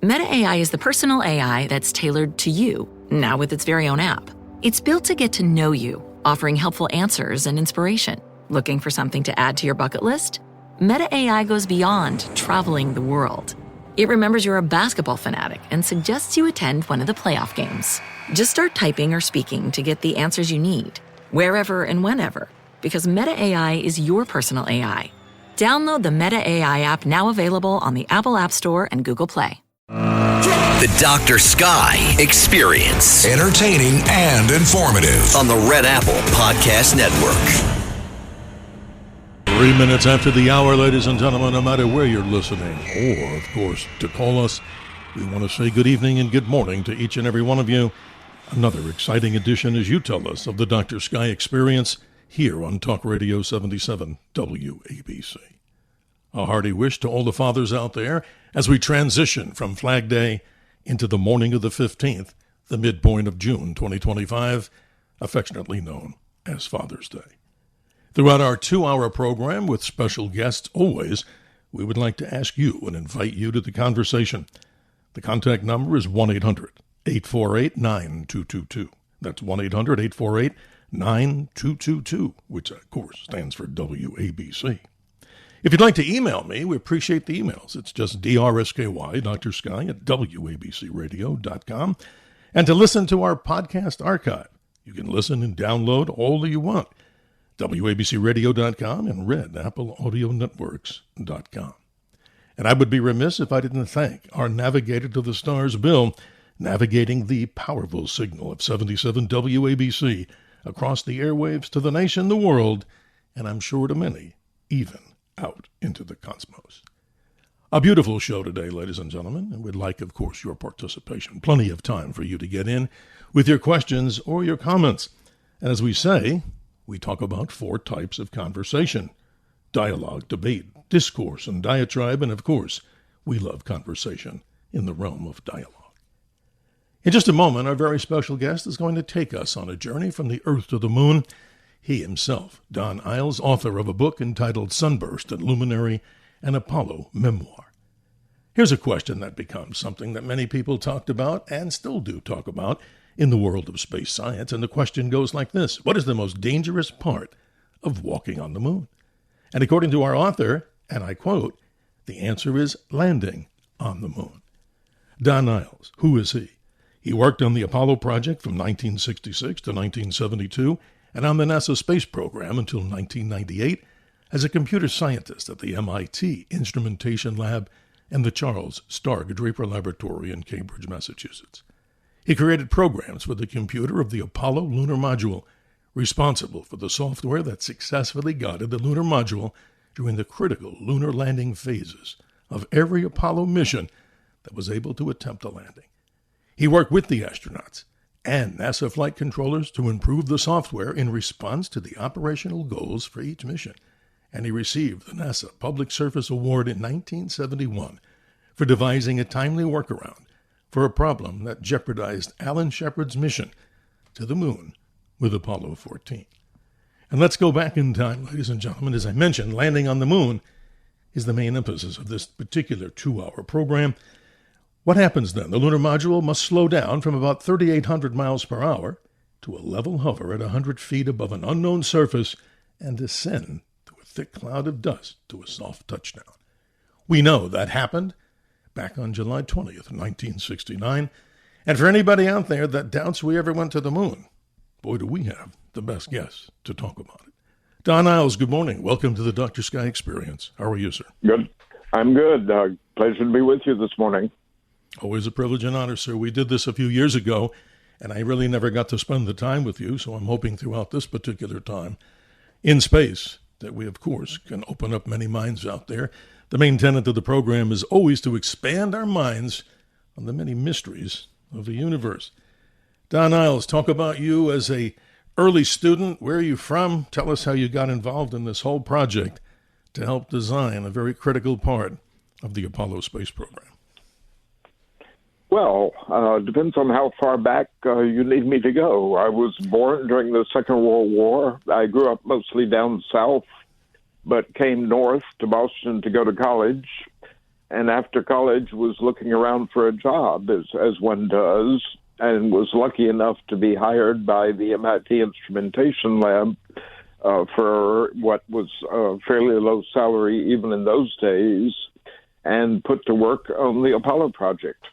Meta AI is the personal AI that's tailored to you, now with its very own app. It's built to get to know you, offering helpful answers and inspiration. Looking for something to add to your bucket list? Meta AI goes beyond traveling the world. It remembers you're a basketball fanatic and suggests you attend one of the playoff games. Just start typing or speaking to get the answers you need, wherever and whenever, because Meta AI is your personal AI. Download the Meta AI app, now available on the Apple App Store and Google Play. The Dr. Sky Experience. Entertaining and informative. On the Red Apple Podcast Network. 3 minutes after the hour, ladies and gentlemen, no matter where you're listening, or, of course, to call us, we want to say good evening and good morning to each and every one of you. Another exciting edition, as you tell us, of the Dr. Sky Experience here on Talk Radio 77 WABC. A hearty wish to all the fathers out there as we transition from Flag Day into the morning of the 15th, the midpoint of June 2025, affectionately known as Father's Day. Throughout our 2-hour program with special guests always, we would like to ask you and invite you to the conversation. The contact number is 1-800-848-9222. That's 1-800-848-9222, which, of course, stands for WABC. If you'd like to email me, we appreciate the emails. It's just DRSKY, Dr. Sky, at WABCRadio.com. And to listen to our podcast archive, you can listen and download all that you want. WABCRadio.com and RedAppleAudioNetworks.com. And I would be remiss if I didn't thank our navigator to the stars, Bill, navigating the powerful signal of 77 WABC across the airwaves to the nation, the world, and I'm sure to many, even out into the cosmos. A beautiful show today, ladies and gentlemen, and we'd like, of course, your participation. Plenty of time for you to get in with your questions or your comments. And as we say, we talk about 4 types of conversation: dialogue, debate, discourse, and diatribe. And of course, we love conversation in the realm of dialogue. In just a moment, our very special guest is going to take us on a journey from the Earth to the Moon. He himself, Don Eyles, author of a book entitled Sunburst and Luminary, an Apollo Memoir. Here's a question that becomes something that many people talked about and still do talk about in the world of space science, and the question goes like this: what is the most dangerous part of walking on the moon? And according to our author, and I quote, the answer is landing on the moon. Don Eyles, who is he? He worked on the Apollo project from 1966 to 1972, and on the NASA space program until 1998 as a computer scientist at the MIT Instrumentation Lab and the Charles Stark Draper Laboratory in Cambridge, Massachusetts. He created programs for the computer of the Apollo lunar module, responsible for the software that successfully guided the lunar module during the critical lunar landing phases of every Apollo mission that was able to attempt a landing. He worked with the astronauts and NASA flight controllers to improve the software in response to the operational goals for each mission. And he received the NASA Public Service Award in 1971 for devising a timely workaround for a problem that jeopardized Alan Shepard's mission to the moon with Apollo 14. And let's go back in time, ladies and gentlemen. As I mentioned, landing on the moon is the main emphasis of this particular 2-hour program. What happens then? The lunar module must slow down from about 3,800 miles per hour to a level hover at 100 feet above an unknown surface and descend through a thick cloud of dust to a soft touchdown. We know that happened back on July 20th, 1969. And for anybody out there that doubts we ever went to the moon, boy, do we have the best guests to talk about it. Don Eyles, good morning. Welcome to the Dr. Sky Experience. How are you, sir? Good. I'm good. Pleasure to be with you this morning. Always a privilege and honor, sir. We did this a few years ago, and I really never got to spend the time with you, so I'm hoping throughout this particular time in space that we, of course, can open up many minds out there. The main tenet of the program is always to expand our minds on the many mysteries of the universe. Don Eyles, talk about you as a early student. Where are you from? Tell us how you got involved in this whole project to help design a very critical part of the Apollo space program. Well, depends on how far back you need me to go. I was born during the Second World War. I grew up mostly down south, but came north to Boston to go to college. and after college was looking around for a job, as one does, and was lucky enough to be hired by the MIT Instrumentation Lab for what was a fairly low salary even in those days, and put to work on the Apollo project.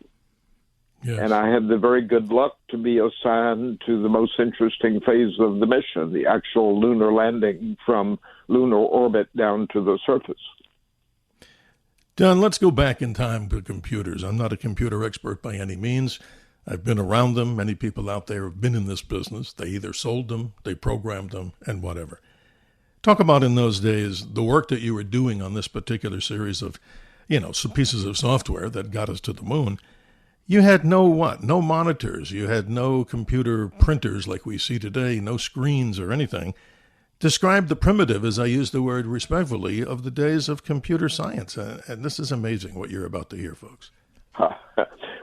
Yes. And I had the very good luck to be assigned to the most interesting phase of the mission, the actual lunar landing from lunar orbit down to the surface. Don, let's go back in time to computers. I'm not a computer expert by any means. I've been around them. Many people out there have been in this business. They either sold them, they programmed them, and whatever. Talk about in those days the work that you were doing on this particular series of, some pieces of software that got us to the moon. You had no monitors. You had no computer printers like we see today, no screens or anything. Describe the primitive, as I use the word respectfully, of the days of computer science. And this is amazing what you're about to hear, folks.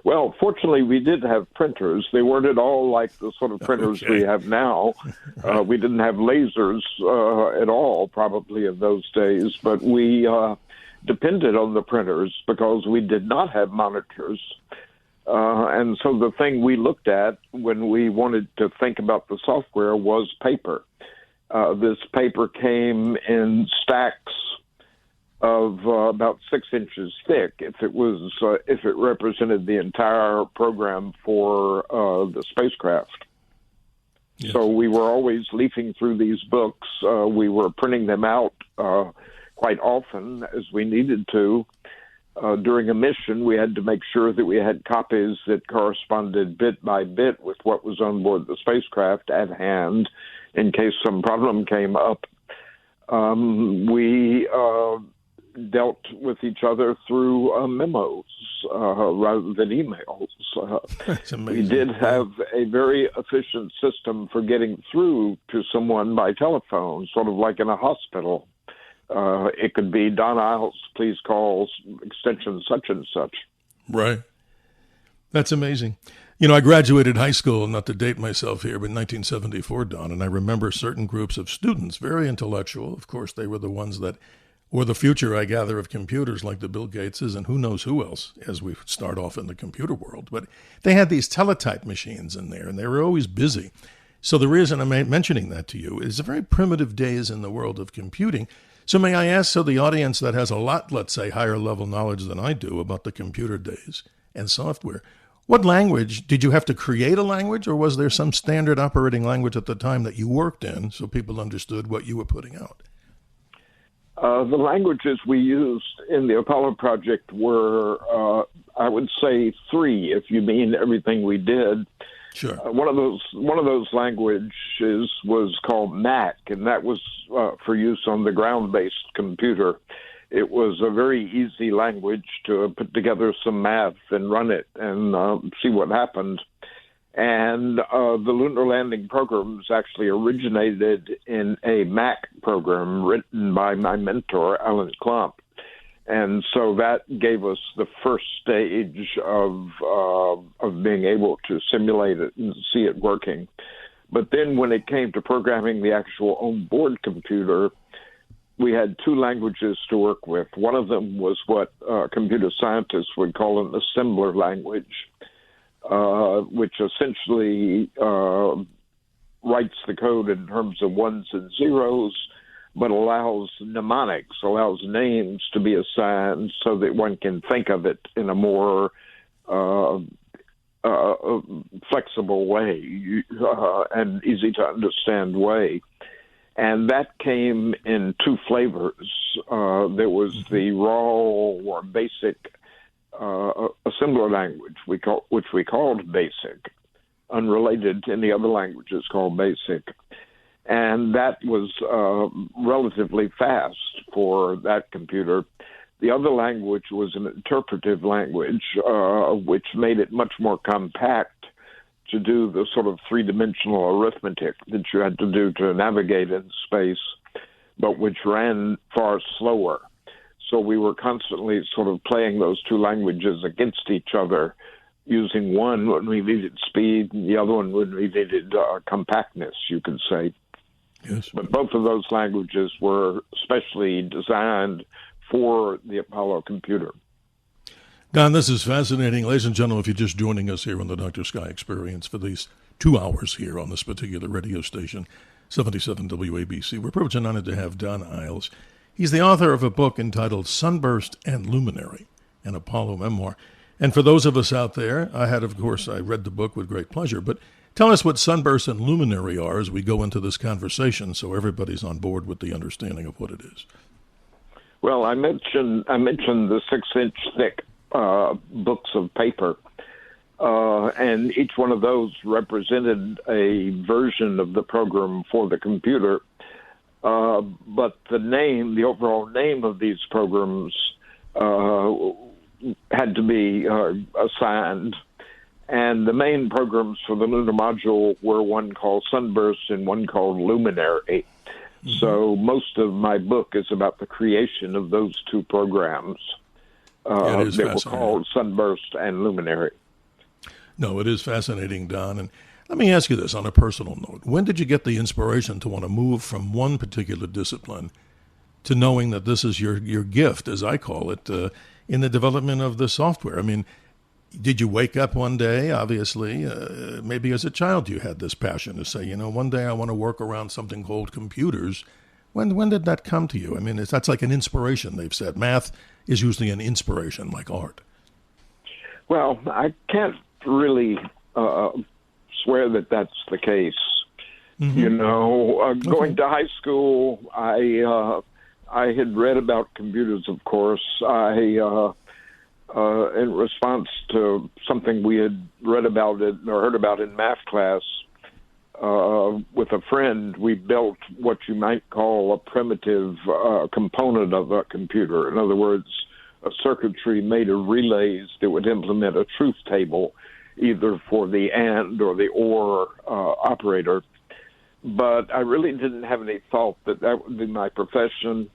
Well, fortunately, we did have printers. They weren't at all like the sort of printers we have now. Right. We didn't have lasers at all, probably, in those days. But we depended on the printers because we did not have monitors. And so the thing we looked at when we wanted to think about the software was paper. This paper came in stacks of about 6 inches thick if it represented the entire program for the spacecraft. Yes. So we were always leafing through these books. We were printing them out quite often as we needed to. During a mission, we had to make sure that we had copies that corresponded bit by bit with what was on board the spacecraft at hand in case some problem came up. We dealt with each other through memos rather than emails. That's amazing. We did have a very efficient system for getting through to someone by telephone, sort of like in a hospital. It could be Don Eyles, please call extension such and such. Right. That's amazing. I graduated high school, not to date myself here, but in 1974, Don, and I remember certain groups of students, very intellectual. Of course, they were the ones that were the future, I gather, of computers, like the Bill Gateses and who knows who else as we start off in the computer world. But they had these teletype machines in there, and they were always busy. So the reason I'm mentioning that to you is the very primitive days in the world of computing. So may I ask, so the audience that has a lot, let's say, higher level knowledge than I do about the computer days and software, what language, did you have to create a language, or was there some standard operating language at the time that you worked in so people understood what you were putting out? The languages we used in the Apollo project were, I would say, 3, if you mean everything we did. Sure. One of those languages was called Mac, and that was for use on the ground-based computer. It was a very easy language to put together some math and run it and see what happened. And the lunar landing programs actually originated in a Mac program written by my mentor, Alan Klump. And so that gave us the first stage of being able to simulate it and see it working. But then when it came to programming the actual onboard computer, we had 2 languages to work with. One of them was what computer scientists would call an assembler language, which essentially writes the code in terms of ones and zeros, but allows mnemonics, allows names to be assigned so that one can think of it in a more flexible way and easy to understand way. And that came in 2 flavors. There was the raw or basic assembler language, which we called BASIC, unrelated to any other languages called BASIC. And that was relatively fast for that computer. The other language was an interpretive language, which made it much more compact to do the sort of 3-dimensional arithmetic that you had to do to navigate in space, but which ran far slower. So we were constantly sort of playing those 2 languages against each other, using one when we needed speed and the other one when we needed compactness, you could say. Yes. But both of those languages were specially designed for the Apollo computer. Don, this is fascinating. Ladies and gentlemen, if you're just joining us here on the Dr. Sky Experience for these 2 hours here on this particular radio station, 77 WABC, we're privileged and honored to have Don Eyles. He's the author of a book entitled Sunburst and Luminary, an Apollo memoir. And for those of us out there, I read the book with great pleasure, but tell us what sunburst and luminary are as we go into this conversation so everybody's on board with the understanding of what it is. Well, I mentioned the 6-inch thick books of paper, and each one of those represented a version of the program for the computer. But the overall name of these programs had to be assigned. And the main programs for the lunar module were one called Sunburst and one called Luminary. Mm-hmm. So most of my book is about the creation of those two programs that were called Sunburst and Luminary. No, it is fascinating, Don. And let me ask you this on a personal note. When did you get the inspiration to want to move from one particular discipline to knowing that this is your gift, as I call it, in the development of the software? I mean, did you wake up one day, obviously, maybe as a child you had this passion to say, one day I want to work around something called computers. When did that come to you? I mean, that's like an inspiration, they've said. Math is usually an inspiration, like art. Well, I can't really swear that that's the case. Mm-hmm. Going to high school, I had read about computers, of course. In response to something we had read about it or heard about in math class, with a friend, we built what you might call a primitive component of a computer. In other words, a circuitry made of relays that would implement a truth table, either for the and or the or operator. But I really didn't have any thought that would be my profession.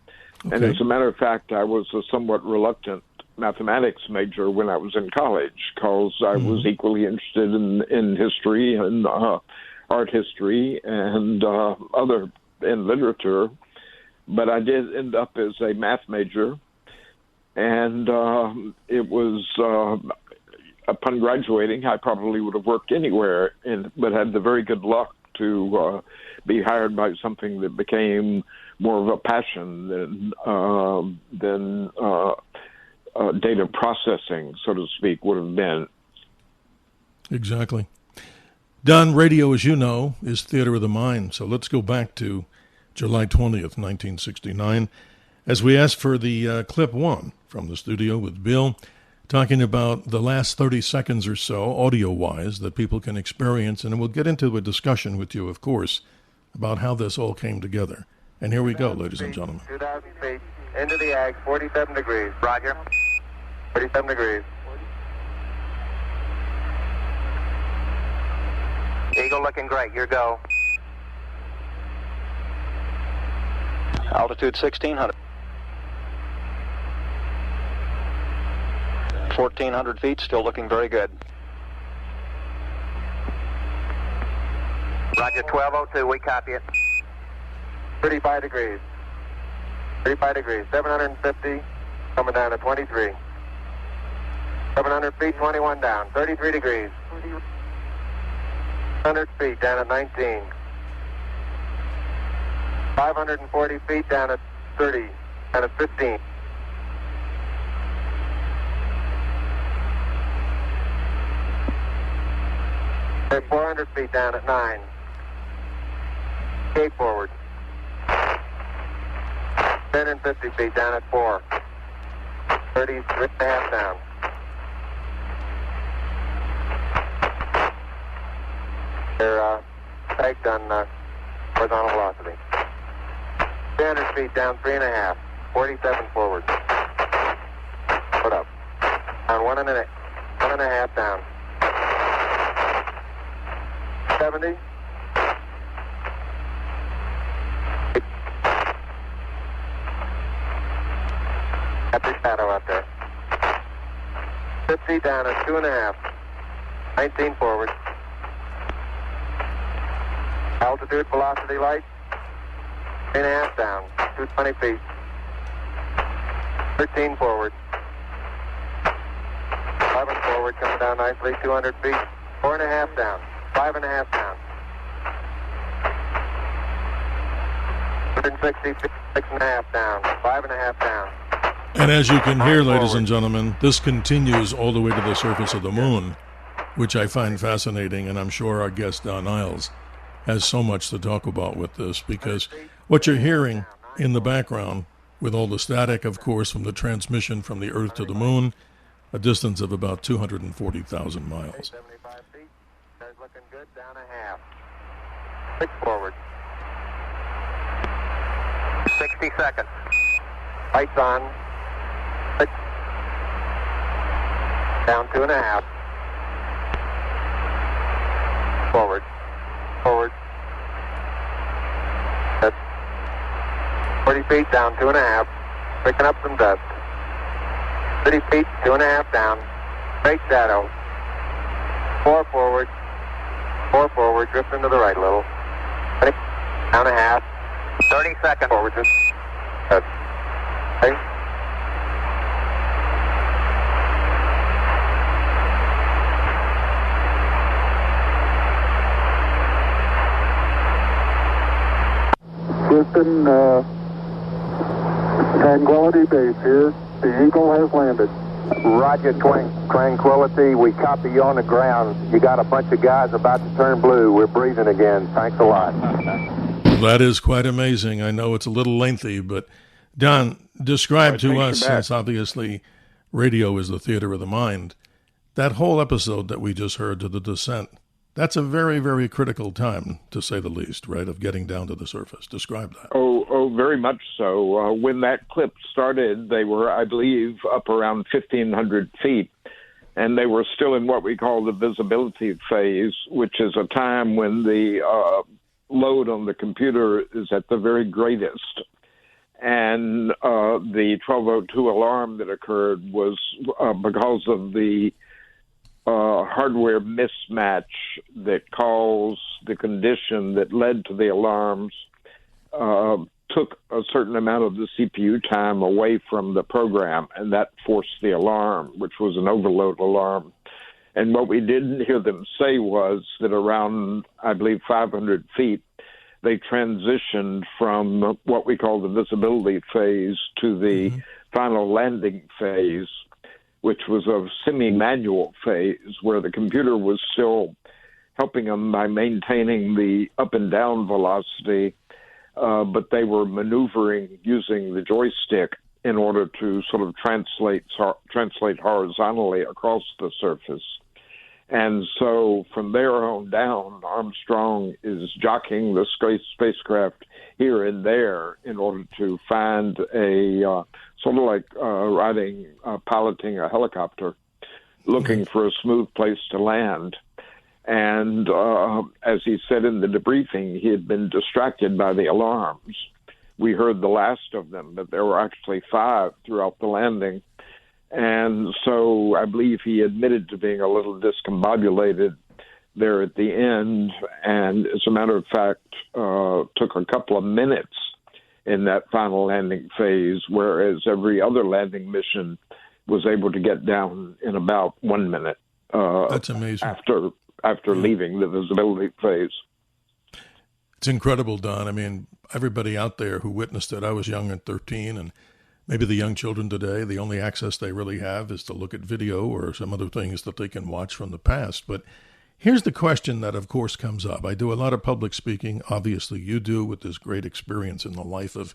Okay. And as a matter of fact, I was a somewhat reluctant mathematics major when I was in college because I was equally interested in history and art history and in literature. But I did end up as a math major, and it was upon graduating, I probably would have worked anywhere, but had the very good luck to be hired by something that became more of a passion than data processing, so to speak, would have been. Exactly. Don, radio, as you know, is theater of the mind. So let's go back to July 20th, 1969, as we ask for the clip one from the studio with Bill, talking about the last 30 seconds or so, audio-wise, that people can experience. And we'll get into a discussion with you, of course, about how this all came together. And here we go, ladies and gentlemen. 2,000 feet, into the ag, 47 degrees. Roger. 47 degrees. Eagle looking great. Your go. Altitude 1,600. 1,400 feet, still looking very good. Roger, 1202, we copy it. 35 degrees. 35 degrees, 750, coming down to 23. 700 feet, 21 down, 33 degrees. 100 feet, down at 19. 540 feet, down at 30, down at 15. Okay, 400 feet, down at 9. Gate forward. 10 and 50 feet, down at 4. 33 and a half down. They're pegged on horizontal velocity. 300 feet down, 3.5. 47 forward. Put up. Down 1.5 down. 70. Got the shadow out there. 50 down at 2.5. 19 forward. Altitude, velocity, light. 3.5 down. 220 feet. 13 forward. forward, coming down nicely, 200 feet, 4.5 down, 5.5 down. 160 feet, 6.5 down, 5.5 down. And as you can hear, ladies and gentlemen, this continues all the way to the surface of the moon, which I find fascinating, and I'm sure our guest Don Eyles has so much to talk about with this, because what you're hearing in the background, with all the static, of course, from the transmission from the Earth to the moon, a distance of about 240,000 miles. 75 feet, that's looking good, down a half. 6 forward. 60 seconds. Lights on. 6. Down 2.5. Forward. Forward. That's 40 feet, down 2.5. Picking up some dust. 30 feet, 2.5 down. Straight shadow. 4 forward. 4 forward, drifting to the right a little. 20, down a half. 30 seconds. Forward, just. Good. Okay. Houston, Tranquility Base here. The Eagle has landed. Roger, Tranquility. We copy you on the ground. You got a bunch of guys about to turn blue. We're breathing again. Thanks a lot. That is quite amazing. I know it's a little lengthy, but Don, describe to us, since obviously radio is the theater of the mind, that whole episode that we just heard to the descent. That's a very, very critical time, to say the least, right, of getting down to the surface. Describe that. Oh, very much so. When that clip started, they were, I believe, up around 1,500 feet, and they were still in what we call the visibility phase, which is a time when the load on the computer is at the very greatest. And the 1202 alarm that occurred was because of the hardware mismatch that caused the condition that led to the alarms, took a certain amount of the CPU time away from the program, and that forced the alarm, which was an overload alarm. And what we didn't hear them say was that around, I believe, 500 feet, they transitioned from what we call the visibility phase to the final landing phase, which was a semi-manual phase where the computer was still helping them by maintaining the up and down velocity, but they were maneuvering using the joystick in order to sort of translate horizontally across the surface. And so from there on down, Armstrong is jockeying the spacecraft here and there in order to find a sort of like piloting a helicopter, looking for a smooth place to land. And as he said in the debriefing, he had been distracted by the alarms. We heard the last of them, but there were actually 5 throughout the landing. And so I believe he admitted to being a little discombobulated there at the end. And as a matter of fact, took a couple of minutes in that final landing phase, whereas every other landing mission was able to get down in about 1 minute. That's amazing. After leaving the visibility phase. It's incredible, Don. I mean, everybody out there who witnessed it, I was young at 13, and maybe the young children today, the only access they really have is to look at video or some other things that they can watch from the past. But here's the question that, of course, comes up. I do a lot of public speaking. Obviously, you do, with this great experience in the life of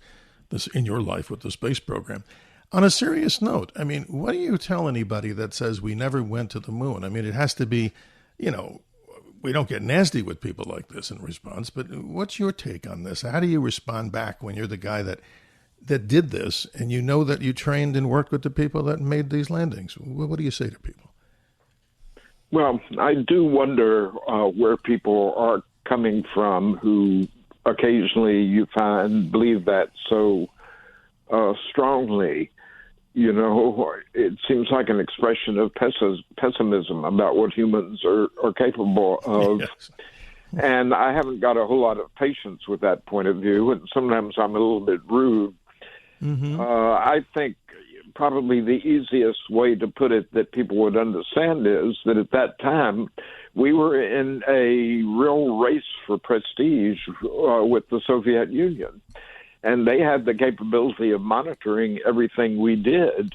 this, in your life with the space program. On a serious note, I mean, what do you tell anybody that says we never went to the moon? I mean, it has to be, you know, we don't get nasty with people like this in response, but what's your take on this? How do you respond back when you're the guy that did this, and you know that you trained and worked with the people that made these landings? What do you say to people? Well, I do wonder where people are coming from who occasionally you find believe that so strongly. You know, it seems like an expression of pessimism about what humans are capable of. Yes. And I haven't got a whole lot of patience with that point of view, and sometimes I'm a little bit rude. I think probably the easiest way to put it that people would understand is that at that time, we were in a real race for prestige with the Soviet Union. And they had the capability of monitoring everything we did.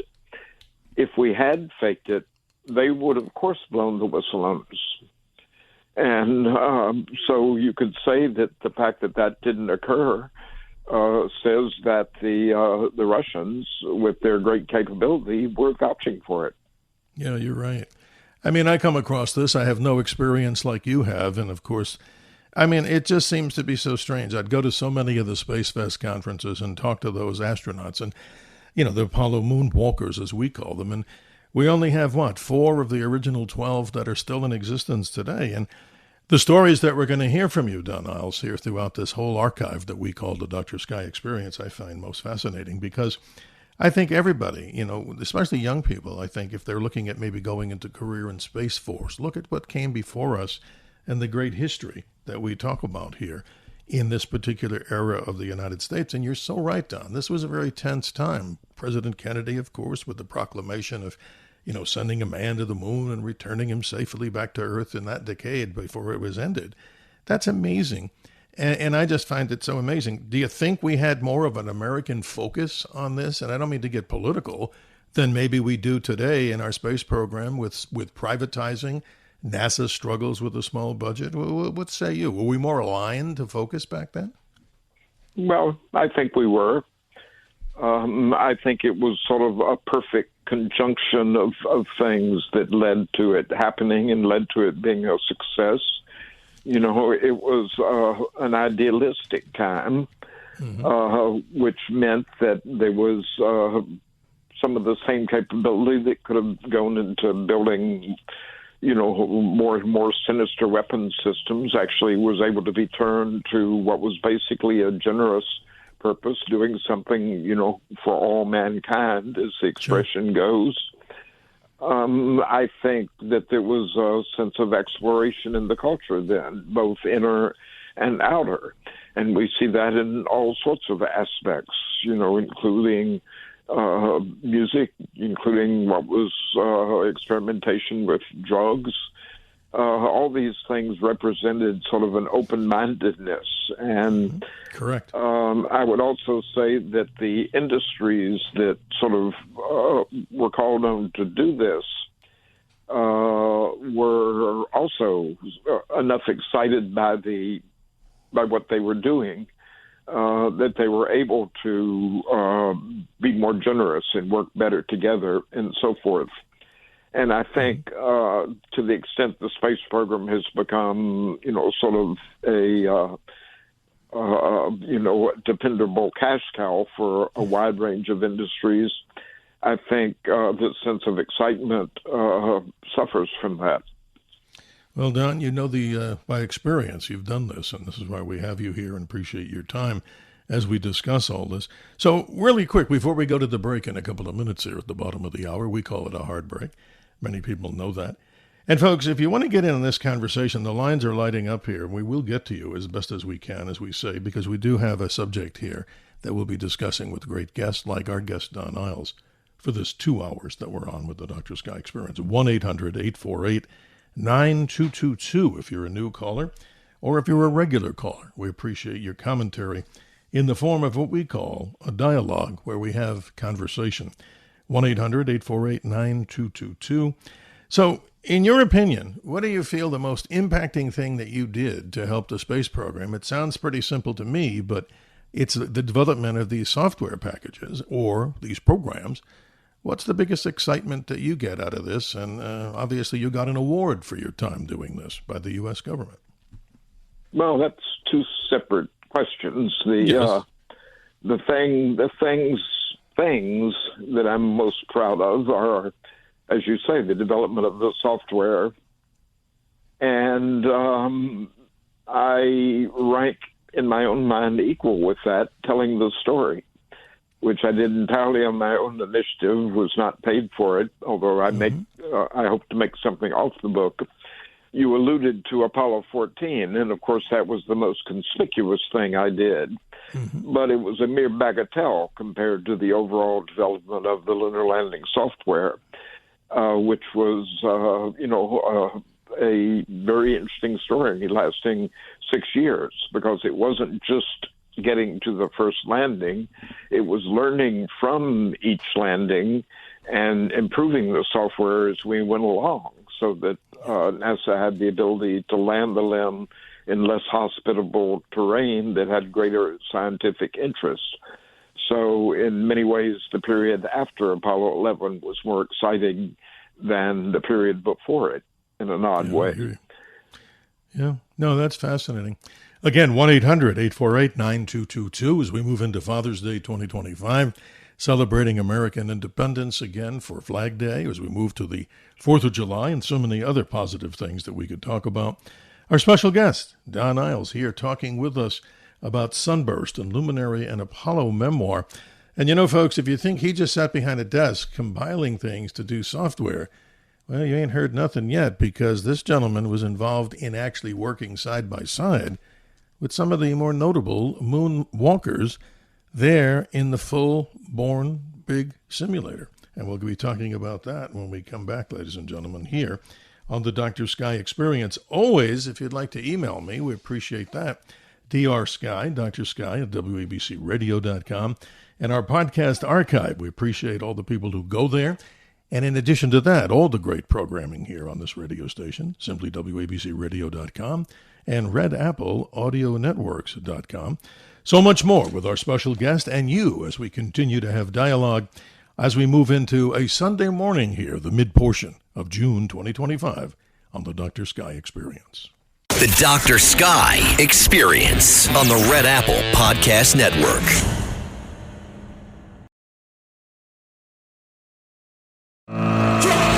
If we had faked it, they would, of course, blown the whistle on us. And so you could say that the fact that that didn't occur says that the Russians, with their great capability, were vouching for it. Yeah, you're right. I mean, I come across this. I have no experience like you have. And, of course, I mean, it just seems to be so strange. I'd go to so many of the Space Fest conferences and talk to those astronauts and, you know, the Apollo moonwalkers, as we call them. And we only have, 4 of the original 12 that are still in existence today. And the stories that we're going to hear from you, Don Eyles, here throughout this whole archive that we call the Dr. Sky Experience, I find most fascinating because I think everybody, you know, especially young people, I think if they're looking at maybe going into career in Space Force, look at what came before us and the great history that we talk about here in this particular era of the United States. And you're so right, Don. This was a very tense time. President Kennedy, of course, with the proclamation of, you know, sending a man to the moon and returning him safely back to Earth in that decade before it was ended. That's amazing. And I just find it so amazing. Do you think we had more of an American focus on this? And I don't mean to get political, than maybe we do today in our space program with privatizing. NASA struggles with a small budget. What say you? Were we more aligned to focus back then? Well, I think we were. I think it was sort of a perfect conjunction of things that led to it happening and led to it being a success. You know, it was an idealistic time, which meant that there was some of the same capability that could have gone into building, you know, more and more sinister weapons systems actually was able to be turned to what was basically a generous purpose, doing something, you know, for all mankind, as the expression goes. I think that there was a sense of exploration in the culture then, both inner and outer. And we see that in all sorts of aspects, you know, including music, including what was experimentation with drugs. All these things represented sort of an open-mindedness. And correct. I would also say that the industries that sort of were called on to do this were also enough excited by what they were doing that they were able to be more generous and work better together and so forth. And I think to the extent the space program has become, you know, sort of a, you know, dependable cash cow for a wide range of industries, I think the sense of excitement suffers from that. Well, Don, you know, by experience, you've done this, and this is why we have you here and appreciate your time as we discuss all this. So really quick, before we go to the break in a couple of minutes here at the bottom of the hour, we call it a hard break. Many people know that. And folks, if you want to get in on this conversation, the lines are lighting up here, and we will get to you as best as we can, as we say, because we do have a subject here that we'll be discussing with great guests like our guest Don Eyles for this 2 hours that we're on with the Dr. Sky Experience. 1-800-848-9222 if you're a new caller, or if you're a regular caller. We appreciate your commentary in the form of what we call a dialogue, where we have conversation. 1-800-848-9222. So, in your opinion, what do you feel the most impacting thing that you did to help the space program? It sounds pretty simple to me, but it's the development of these software packages or these programs. What's the biggest excitement that you get out of this? And obviously you got an award for your time doing this by the U.S. government. Well, that's two separate questions. The things that I'm most proud of are, as you say, the development of the software. And I rank in my own mind equal with that, telling the story, which I did entirely on my own initiative, was not paid for it, although I hope to make something off the book. you alluded to Apollo 14, and of course that was the most conspicuous thing I did. Mm-hmm. But it was a mere bagatelle compared to the overall development of the lunar landing software, which was, a very interesting story lasting 6 years, because it wasn't just getting to the first landing. It was learning from each landing and improving the software as we went along, so that NASA had the ability to land the LEM in less hospitable terrain that had greater scientific interest. So in many ways, the period after Apollo 11 was more exciting than the period before it, in an odd way. Yeah, no, that's fascinating. Again, 1-800-848-9222 as we move into Father's Day 2025, celebrating American independence again for Flag Day, as we move to the 4th of July and so many other positive things that we could talk about. Our special guest, Don Eyles, here talking with us about Sunburst and Luminary and Apollo memoir. And you know, folks, if you think he just sat behind a desk compiling things to do software, well, you ain't heard nothing yet, because this gentleman was involved in actually working side by side with some of the more notable moonwalkers there in the full-born big simulator. And we'll be talking about that when we come back, ladies and gentlemen, here on the Dr. Sky Experience. Always, if you'd like to email me, we appreciate that. drsky, Dr. Sky at WABCRadio.com. And our podcast archive, we appreciate all the people who go there. And in addition to that, all the great programming here on this radio station, simply WABCRadio.com and RedAppleAudioNetworks.com. So much more with our special guest and you as we continue to have dialogue as we move into a Sunday morning here, the mid-portion of June 2025 on the Dr. Sky Experience. The Dr. Sky Experience on the Red Apple Podcast Network.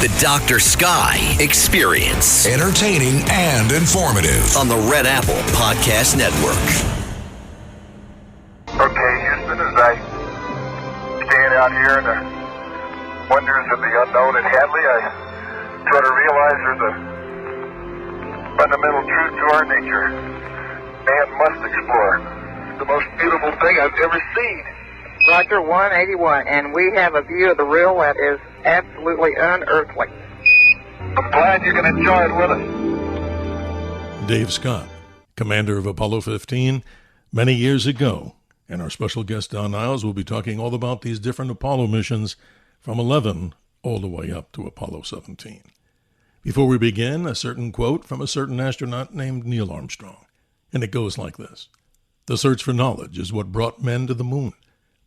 The Dr. Sky Experience. Entertaining and informative. On the Red Apple Podcast Network. Okay, Houston, as I stand out here in the wonders of the unknown at Hadley, I try to realize there's a fundamental truth to our nature. Man must explore. It's the most beautiful thing I've ever seen. Roger, 181, and we have a view of the real that is absolutely unearthly. I'm glad you can enjoy it with us. Dave Scott, commander of Apollo 15, many years ago. And our special guest, Don Eyles, will be talking all about these different Apollo missions from 11 all the way up to Apollo 17. Before we begin, a certain quote from a certain astronaut named Neil Armstrong. And it goes like this: "The search for knowledge is what brought men to the moon,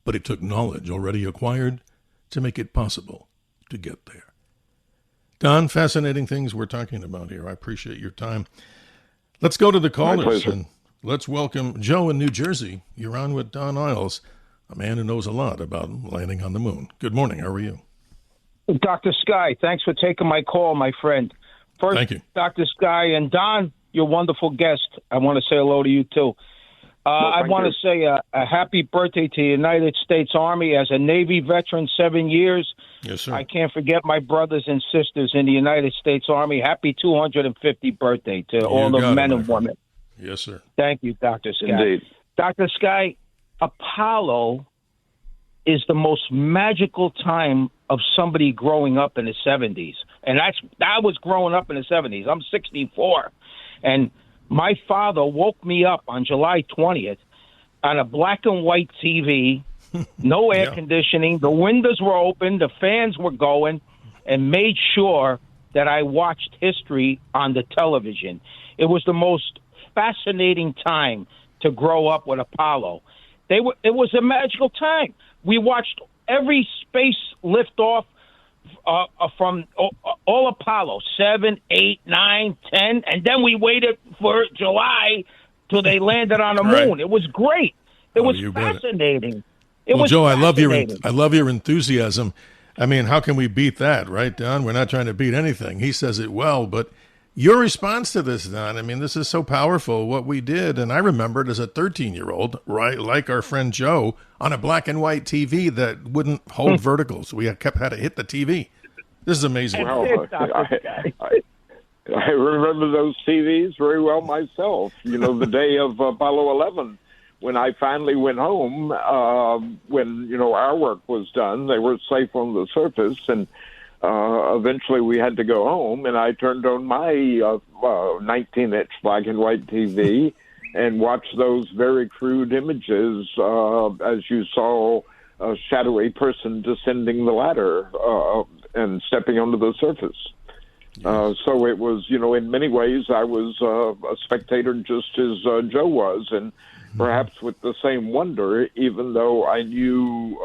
but it took knowledge already acquired to make it possible to get there." Don, fascinating things we're talking about here. I appreciate your time. Let's go to the callers and let's welcome Joe in New Jersey. You're on with Don Eyles, a man who knows a lot about landing on the moon. Good morning. How are you? Dr. Sky, thanks for taking my call, my friend. First, thank you. Dr. Sky and Don, your wonderful guest. I want to say hello to you, too. I want to say a happy birthday to the United States Army. As a Navy veteran, 7 years. Yes, sir. I can't forget my brothers and sisters in the United States Army. Happy 250th birthday to all the men and women. Yes, sir. Thank you, Dr. Sky. Indeed. Dr. Sky, Apollo is the most magical time of somebody growing up in the 70s. And I was growing up in the 70s. I'm 64. And my father woke me up on July 20th on a black and white TV, no air conditioning. The windows were open, the fans were going, and made sure that I watched history on the television. It was the most fascinating time to grow up with Apollo. It was a magical time. We watched every space liftoff from all Apollo, 7, 8, 9, 10, and then we waited for July till they landed on the moon. It was great. It was fascinating. Well, Joe, I love your enthusiasm. I mean, how can we beat that, right, Don? We're not trying to beat anything. He says it well, but your response to this, Don, I mean, this is so powerful, what we did. And I remembered as a 13-year-old, right, like our friend Joe, on a black and white TV that wouldn't hold vertical. So we had to hit the TV. This is amazing. Well, I remember those TVs very well myself. The day of Apollo 11, when I finally went home, when, our work was done, they were safe on the surface, and eventually we had to go home, and I turned on my 19-inch black and white TV and watched those very crude images as you saw a shadowy person descending the ladder and stepping onto the surface. Yes. So it was, in many ways, I was a spectator just as Joe was, and perhaps with the same wonder, even though I knew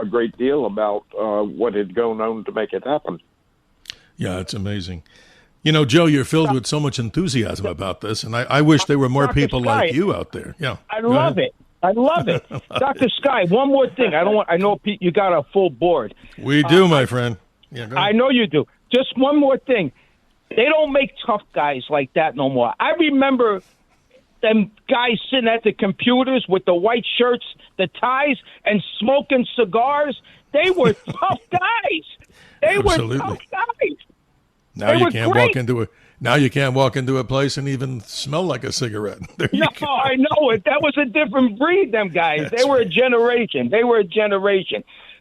a great deal about what had gone on to make it happen. Yeah, it's amazing. Joe, you're filled with so much enthusiasm about this, and I wish there were more Dr. people Sky, like you out there. Yeah, I love it. I love it. Dr. Sky, one more thing. I know, Pete, you got a full board. We do, my friend. Yeah, I know you do. Just one more thing. They don't make tough guys like that no more. I remember them guys sitting at the computers with the white shirts, the ties, and smoking cigars. They were tough guys. Absolutely. Were tough guys. Now you can't walk into a place and even smell like a cigarette. I know it. That was a different breed, them guys. They were a generation.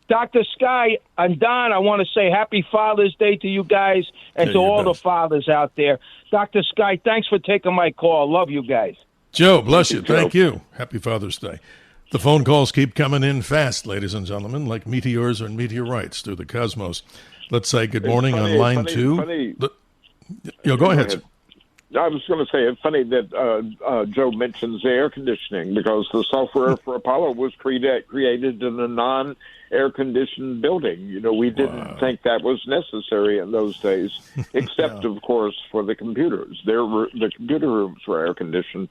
Dr. Sky and Don, I want to say happy Father's Day to you guys and to all the fathers out there. Dr. Sky, thanks for taking my call. Love you guys. Joe, bless you. Thank you. Happy Father's Day. The phone calls keep coming in fast, ladies and gentlemen, like meteors and meteorites through the cosmos. Let's say good morning on line 2. Go ahead. I was going to say, it's funny that Joe mentions the air conditioning, because the software for Apollo was created in a non-air-conditioned building. We didn't think that was necessary in those days, except, of course, for the computers. The computer rooms were air-conditioned.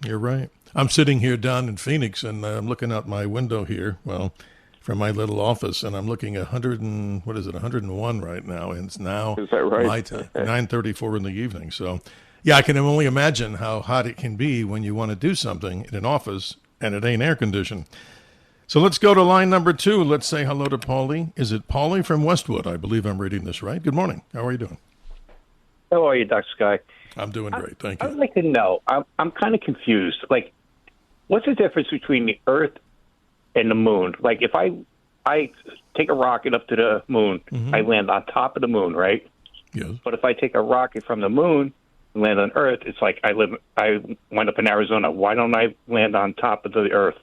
You're right. I'm sitting here down in Phoenix, and I'm looking out my window here, from my little office, and I'm looking at 101 right now, and it's now Is that right? my time, 9:34 in the evening. So, yeah, I can only imagine how hot it can be when you want to do something in an office and it ain't air conditioned. So let's go to line number 2. Let's say hello to Paulie. Is it Paulie from Westwood? I believe I'm reading this right. Good morning. How are you doing? How are you, Dr. Sky? I'm doing great. Thank you. I'd like to know, I'm kind of confused. Like, what's the difference between the Earth and the moon? Like, if I take a rocket up to the moon, I land on top of the moon, right? Yes. But if I take a rocket from the moon and land on Earth, it's like I wind up in Arizona. Why don't I land on top of the Earth?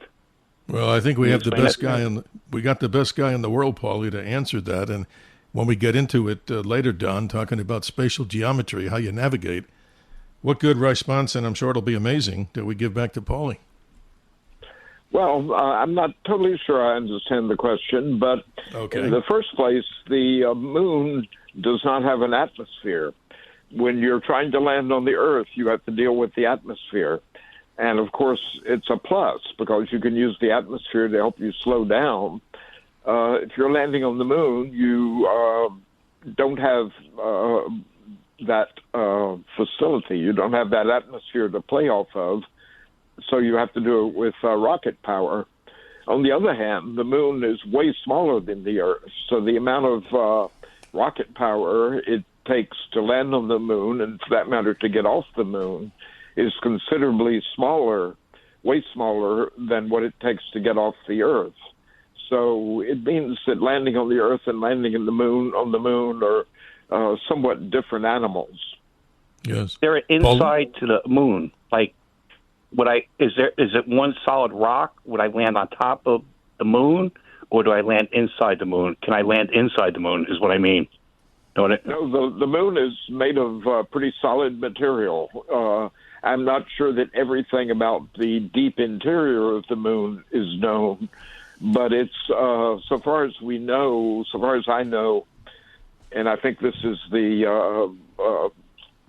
Well, I think we have the best guy we got the best guy in the world, Paulie, to answer that. And when we get into it later, Don, talking about spatial geometry, how you navigate, what good response, and I'm sure it'll be amazing, that we give back to Paulie. Well, I'm not totally sure I understand the question, but in the first place, the moon does not have an atmosphere. When you're trying to land on the Earth, you have to deal with the atmosphere. And, of course, it's a plus, because you can use the atmosphere to help you slow down. If you're landing on the moon, you don't have that facility. You don't have that atmosphere to play off of. So you have to do it with rocket power. On the other hand, the moon is way smaller than the Earth, so the amount of rocket power it takes to land on the moon, and for that matter to get off the moon, is considerably smaller, way smaller than what it takes to get off the Earth. So it means that landing on the Earth and landing on the moon are somewhat different animals. Yes. They're inside to the moon, like. Is it one solid rock? Would I land on top of the moon, or do I land inside the moon? Can I land inside the moon is what I mean. No, the moon is made of pretty solid material. I'm not sure that everything about the deep interior of the moon is known, but it's, so far as I know, and I think this is the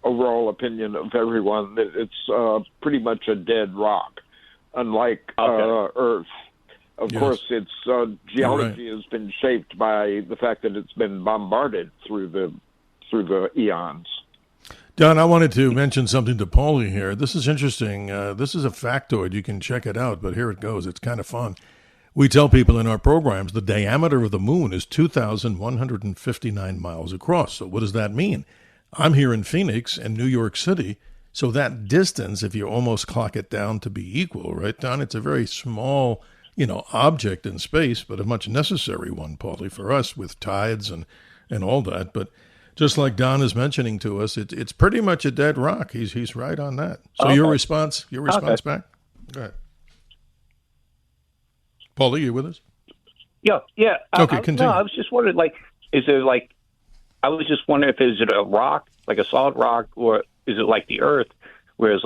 overall opinion of everyone, that it's pretty much a dead rock, unlike Earth. Of course, its geology has been shaped by the fact that it's been bombarded through the eons. Don, I wanted to mention something to Paulie here. This is interesting. This is a factoid. You can check it out, but here it goes. It's kind of fun. We tell people in our programs the diameter of the moon is 2,159 miles across. So what does that mean? I'm here in Phoenix and New York City. So that distance, if you almost clock it down to be equal, right, Don? It's a very small, object in space, but a much necessary one, Paulie, for us with tides and all that. But just like Don is mentioning to us, it's pretty much a dead rock. He's right on that. So Okay. your response back? Go ahead. Paulie, you with us? Yeah. Okay, continue. No, I was just wondering, is there I was just wondering if is it a rock, like a solid rock, or is it like the Earth, whereas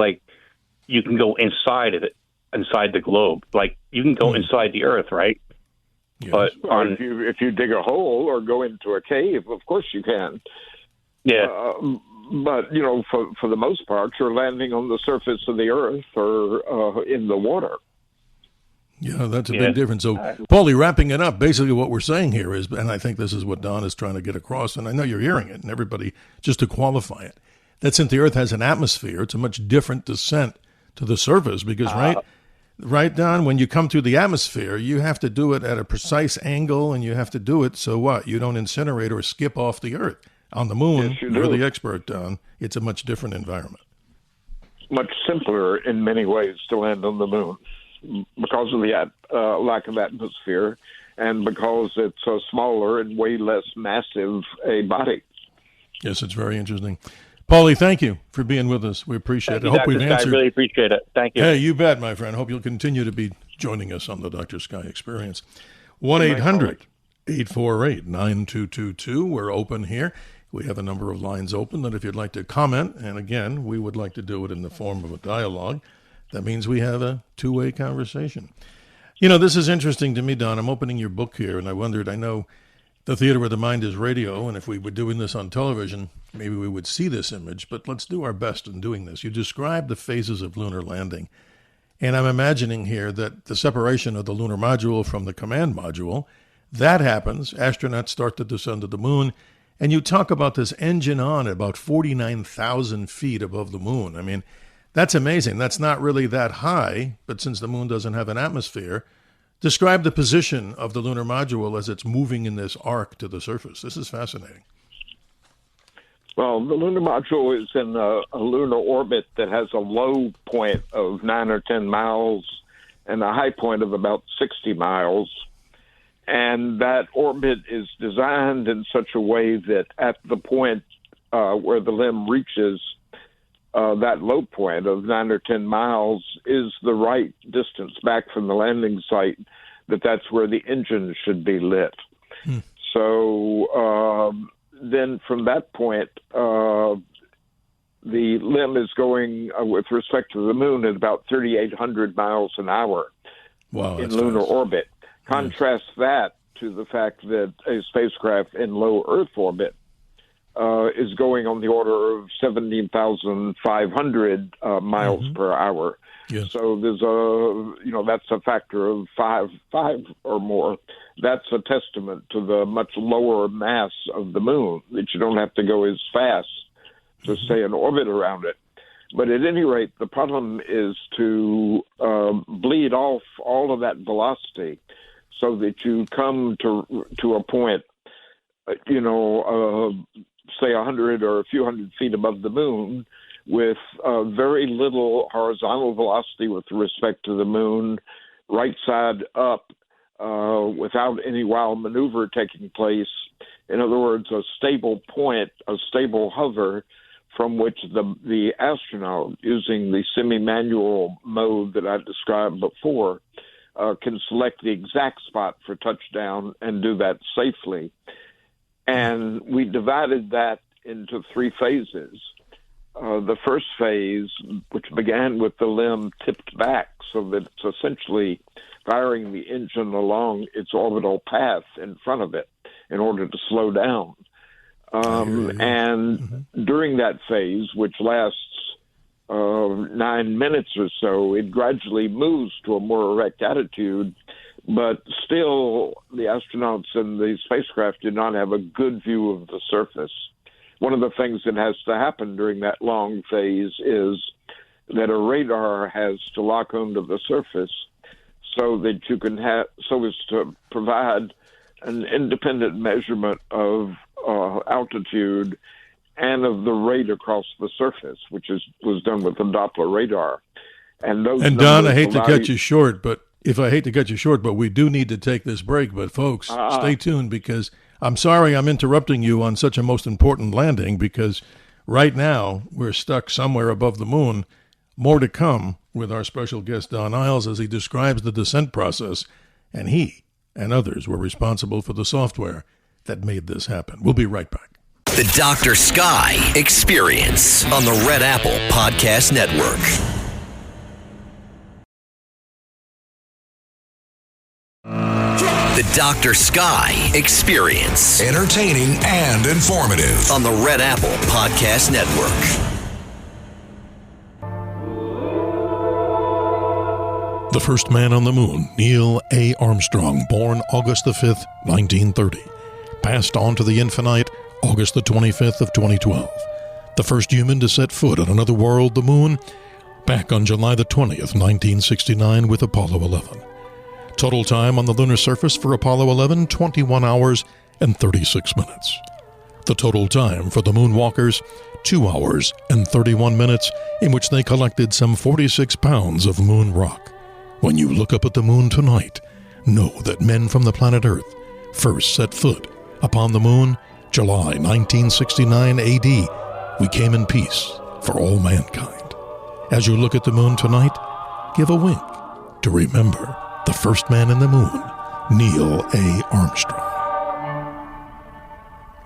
you can go inside of it, inside the globe, you can go inside the Earth, right? Yes. But if you dig a hole or go into a cave, of course you can. Yeah. But for the most part, you're landing on the surface of the Earth or in the water. Yeah, that's a big difference. So, Paulie, wrapping it up, basically what we're saying here is, and I think this is what Don is trying to get across, and I know you're hearing it, and everybody, just to qualify it, that since the Earth has an atmosphere, it's a much different descent to the surface because, right, Don, when you come through the atmosphere, you have to do it at a precise angle, and you have to do it so what? You don't incinerate or skip off the Earth. On the moon, Yes, you're the expert, Don. It's a much different environment. Much simpler in many ways to land on the moon because of the lack of atmosphere and because it's a smaller and way less massive a body. Yes, it's very interesting. Paulie, thank you for being with us. We appreciate it. I hope we've answered. I really appreciate it. Thank you. Hey, you bet, my friend. Hope you'll continue to be joining us on the Dr. Sky Experience. 1-800-848-9222. We're open here. We have a number of lines open that if you'd like to comment, and again, we would like to do it in the form of a dialogue. That means we have a two-way conversation. This is interesting to me, Don. I'm opening your book here, and I know the theater where the mind is radio, and if we were doing this on television, maybe we would see this image, but let's do our best in doing this. You describe the phases of lunar landing, and I'm imagining here that the separation of the lunar module from the command module, that happens. Astronauts start to descend to the moon, and you talk about this engine on at about 49,000 feet above the moon. I mean, that's amazing. That's not really that high, but since the moon doesn't have an atmosphere, describe the position of the lunar module as it's moving in this arc to the surface. This is fascinating. Well, the lunar module is in a lunar orbit that has a low point of 9 or 10 miles and a high point of about 60 miles. And that orbit is designed in such a way that at the point where the limb reaches that low point of 9 or 10 miles is the right distance back from the landing site, that's where the engine should be lit. So then from that point, the limb is going, with respect to the moon, at about 3,800 miles an hour in lunar orbit. Contrast that to the fact that a spacecraft in low Earth orbit is going on the order of 17,500 miles per hour. Yes. So there's that's a factor of five or more. That's a testament to the much lower mass of the moon, that you don't have to go as fast to stay in orbit around it. But at any rate, the problem is to bleed off all of that velocity so that you come to a point, say 100 or a few hundred feet above the moon, with very little horizontal velocity with respect to the moon, right side up, without any wild maneuver taking place. In other words, a stable point, a stable hover, from which the astronaut, using the semi-manual mode that I described before, can select the exact spot for touchdown and do that safely. And we divided that into three phases. The first phase, which began with the limb tipped back so that it's essentially firing the engine along its orbital path in front of it in order to slow down. And during that phase, which lasts 9 minutes or so, it gradually moves to a more erect attitude, but still the astronauts and the spacecraft do not have a good view of the surface. One of the things that has to happen during that long phase is that a radar has to lock onto the surface so that you can so as to provide an independent measurement of altitude and of the rate across the surface, which was done with the Doppler radar. And those Don, I hate to cut you short, but we do need to take this break. But folks, stay tuned, because I'm sorry I'm interrupting you on such a most important landing, because right now we're stuck somewhere above the moon. More to come with our special guest, Don Eyles, as he describes the descent process, and he and others were responsible for the software that made this happen. We'll be right back. The Dr. Sky Experience on the Red Apple Podcast Network. The Dr. Sky Experience. Entertaining and informative. On the Red Apple Podcast Network. The first man on the moon, Neil A. Armstrong, born August the 5th, 1930. Passed on to the infinite August the 25th of 2012. The first human to set foot on another world, the moon, back on July the 20th, 1969 with Apollo 11. Total time on the lunar surface for Apollo 11, 21 hours and 36 minutes. The total time for the moonwalkers, 2 hours and 31 minutes, in which they collected some 46 pounds of moon rock. When you look up at the moon tonight, know that men from the planet Earth first set foot upon the moon July 1969 AD. We came in peace for all mankind. As you look at the moon tonight, give a wink to remember the first man in the moon, Neil A. Armstrong.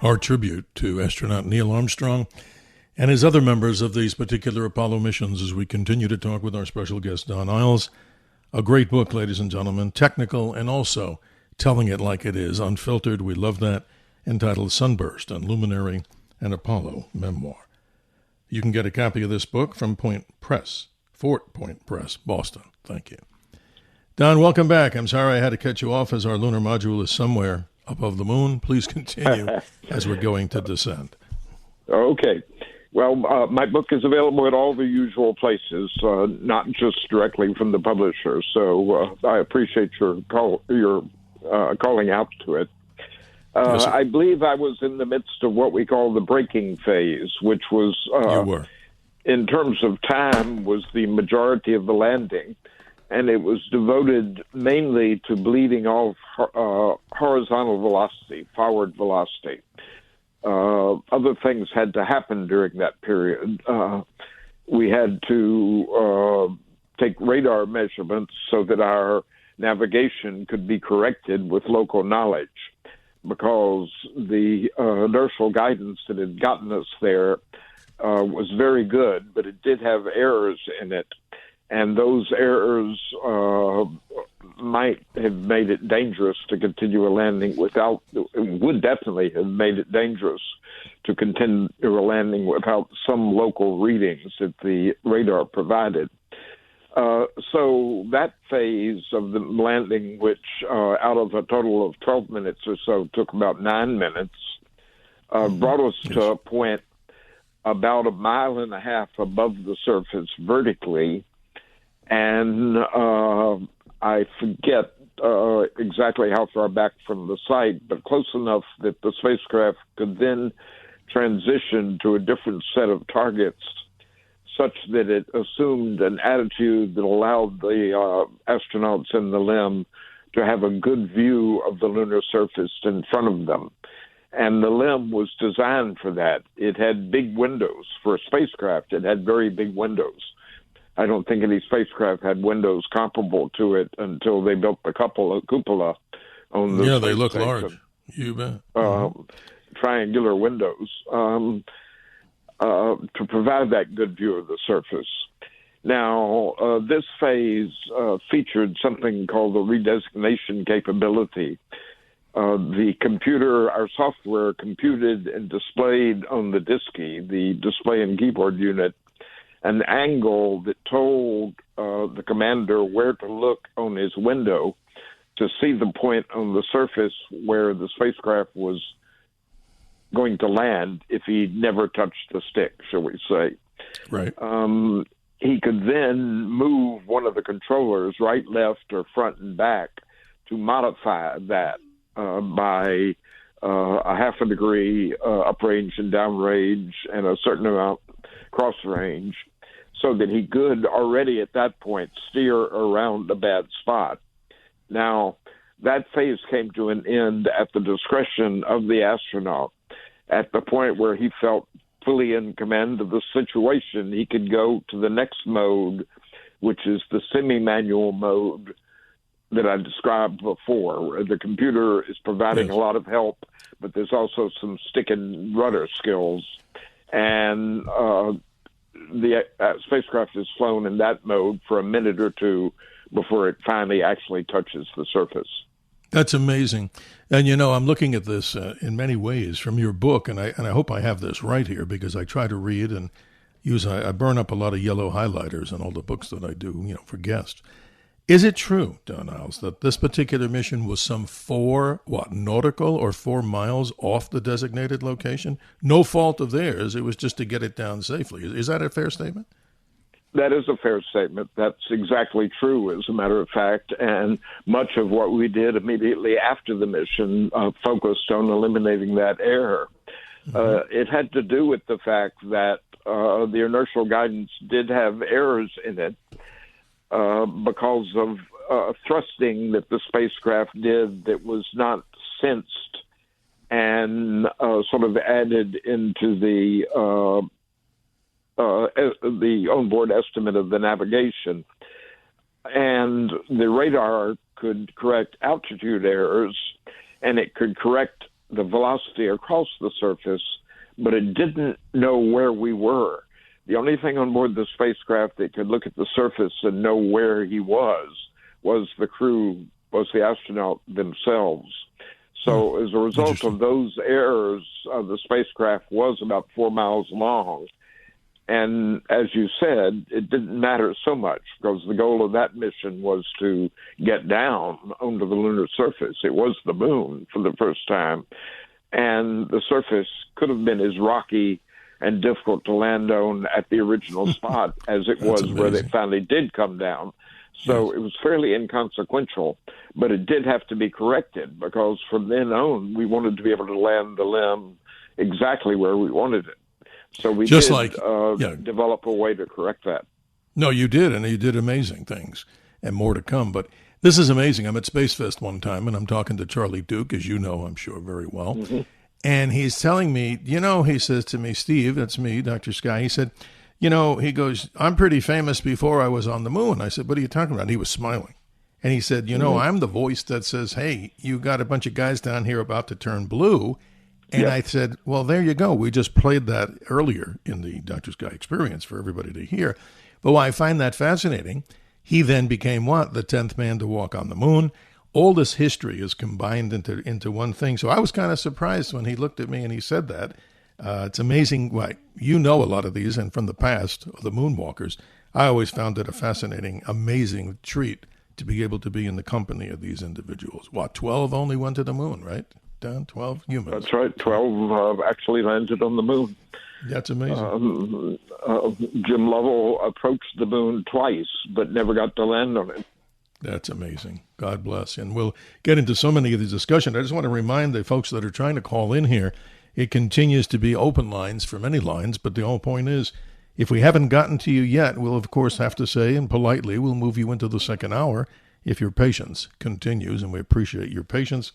Our tribute to astronaut Neil Armstrong and his other members of these particular Apollo missions as we continue to talk with our special guest, Don Eyles. A great book, ladies and gentlemen, technical and also telling it like it is, unfiltered. We love that, entitled Sunburst and Luminary and Apollo Memoir. You can get a copy of this book from Point Press, Fort Point Press, Boston. Thank you. Don, welcome back. I'm sorry I had to cut you off as our lunar module is somewhere above the moon. Please continue as we're going to descend. Okay. Well, my book is available at all the usual places, not just directly from the publisher. So I appreciate your calling out to it. Yes, I believe I was in the midst of what we call the breaking phase, which was, you were, in terms of time, was the majority of the landing. And it was devoted mainly to bleeding off horizontal velocity, forward velocity. Other things had to happen during that period. We had to take radar measurements so that our navigation could be corrected with local knowledge, because the inertial guidance that had gotten us there was very good, but it did have errors in it. And those errors might have made it dangerous to continue a landing would definitely have made it dangerous to continue a landing without some local readings that the radar provided. So that phase of the landing, which out of a total of 12 minutes or so took about 9 minutes, brought us to a point about 1.5 miles above the surface vertically. And I forget exactly how far back from the site, but close enough that the spacecraft could then transition to a different set of targets, such that it assumed an attitude that allowed the astronauts in the LEM to have a good view of the lunar surface in front of them. And the LEM was designed for that. It had big windows. For a spacecraft, it had very big windows. I don't think any spacecraft had windows comparable to it until they built the cupola on the space they look station. Large. You bet. Triangular windows to provide that good view of the surface. Now, this phase featured something called the redesignation capability. The computer, our software, computed and displayed on the DISCI, the display and keyboard unit, an angle that told the commander where to look on his window to see the point on the surface where the spacecraft was going to land if he never touched the stick, shall we say. Right. He could then move one of the controllers, right, left, or front and back, to modify that by a half a degree uprange and downrange, and a certain amount cross range, so that he could already at that point steer around a bad spot. Now, that phase came to an end at the discretion of the astronaut. At the point where he felt fully in command of the situation, he could go to the next mode, which is the semi-manual mode that I described before, where the computer is providing a lot of help, but there's also some stick and rudder skills. And the spacecraft is flown in that mode for a minute or two before it finally actually touches the surface. That's amazing. And, you know, I'm looking at this in many ways from your book, and I hope I have this right here, because I try to read and I burn up a lot of yellow highlighters in all the books that I do, you know, for guests. Is it true, Don Eyles, that this particular mission was some 4 nautical or 4 miles off the designated location? No fault of theirs. It was just to get it down safely. Is that a fair statement? That is a fair statement. That's exactly true, as a matter of fact. And much of what we did immediately after the mission focused on eliminating that error. It had to do with the fact that the inertial guidance did have errors in it because of thrusting that the spacecraft did that was not sensed and sort of added into the onboard estimate of the navigation. And the radar could correct altitude errors, and it could correct the velocity across the surface, but it didn't know where we were. The only thing on board the spacecraft that could look at the surface and know where he was the crew, was the astronaut themselves. So as a result of those errors, the spacecraft was about 4 miles long. And as you said, it didn't matter so much because the goal of that mission was to get down onto the lunar surface. It was the moon for the first time. And the surface could have been as rocky and difficult to land on at the original spot as it was where they finally did come down. So it was fairly inconsequential, but it did have to be corrected because from then on, we wanted to be able to land the LEM exactly where we wanted it. So we develop a way to correct that. No, you did, and you did amazing things, and more to come. But this is amazing. I'm at Space Fest one time, and I'm talking to Charlie Duke, as you know, I'm sure, very well. And he's telling me, he says to me, Steve, that's me, Dr. Sky, he said, he goes, I'm pretty famous before I was on the moon. I said, what are you talking about? He was smiling. And he said, I'm the voice that says, hey, you got a bunch of guys down here about to turn blue. And I said, well, there you go. We just played that earlier in the Dr. Sky experience for everybody to hear. But why I find that fascinating, he then became what? The 10th man to walk on the moon. All this history is combined into one thing. So I was kind of surprised when he looked at me and he said that. It's amazing. You know a lot of these, and from the past, the moonwalkers, I always found it a fascinating, amazing treat to be able to be in the company of these individuals. 12 only went to the moon, right? Down 12 humans. That's right. 12 actually landed on the moon. That's amazing. Jim Lovell approached the moon twice, but never got to land on it. That's amazing. God bless. And we'll get into so many of these discussions. I just want to remind the folks that are trying to call in here, it continues to be open lines for many lines, but the whole point is, if we haven't gotten to you yet, we'll of course have to say, and politely, we'll move you into the second hour if your patience continues, and we appreciate your patience.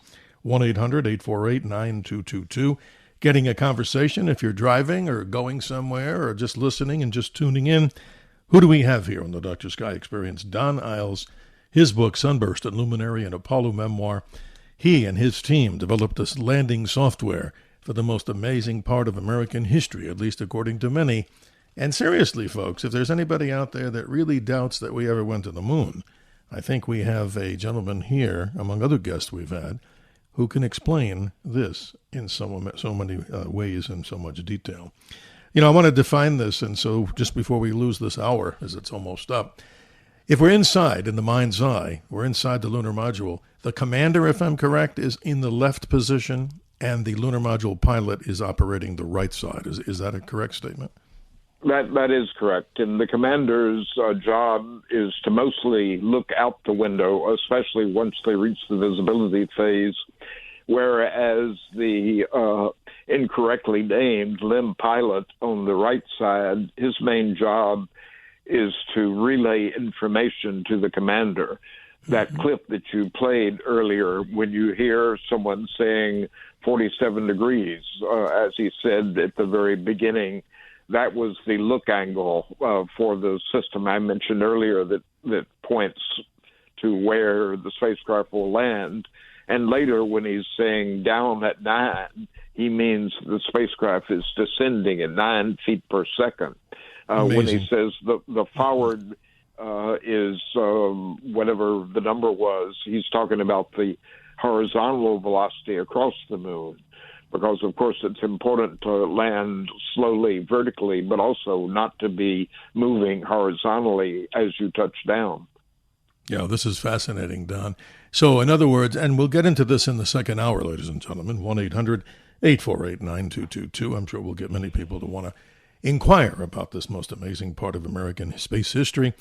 1-800-848-9222. Getting a conversation if you're driving or going somewhere or just listening and just tuning in. Who do we have here on the Dr. Sky Experience? Don Eyles, his book, Sunburst and Luminary, an Apollo memoir. He and his team developed this landing software for the most amazing part of American history, at least according to many. And seriously, folks, if there's anybody out there that really doubts that we ever went to the moon, I think we have a gentleman here, among other guests we've had, who can explain this in so many ways and so much detail. I want to define this, and so just before we lose this hour, as it's almost up, if we're inside, in the mind's eye, we're inside the lunar module, the commander, if I'm correct, is in the left position, and the lunar module pilot is operating the right side. Is that a correct statement? That is correct. And the commander's job is to mostly look out the window, especially once they reach the visibility phase, whereas the incorrectly named limb pilot on the right side, his main job is to relay information to the commander. That clip that you played earlier, when you hear someone saying 47 degrees, as he said at the very beginning, that was the look angle for the system I mentioned earlier that points to where the spacecraft will land. And later, when he's saying down at 9, he means the spacecraft is descending at 9 feet per second. When he says the forward is whatever the number was, he's talking about the horizontal velocity across the moon, because, of course, it's important to land slowly vertically, but also not to be moving horizontally as you touch down. Yeah, this is fascinating, Don. So, in other words, and we'll get into this in the second hour, ladies and gentlemen, 1-800-848-9222. I'm sure we'll get many people to want to inquire about this most amazing part of American space history.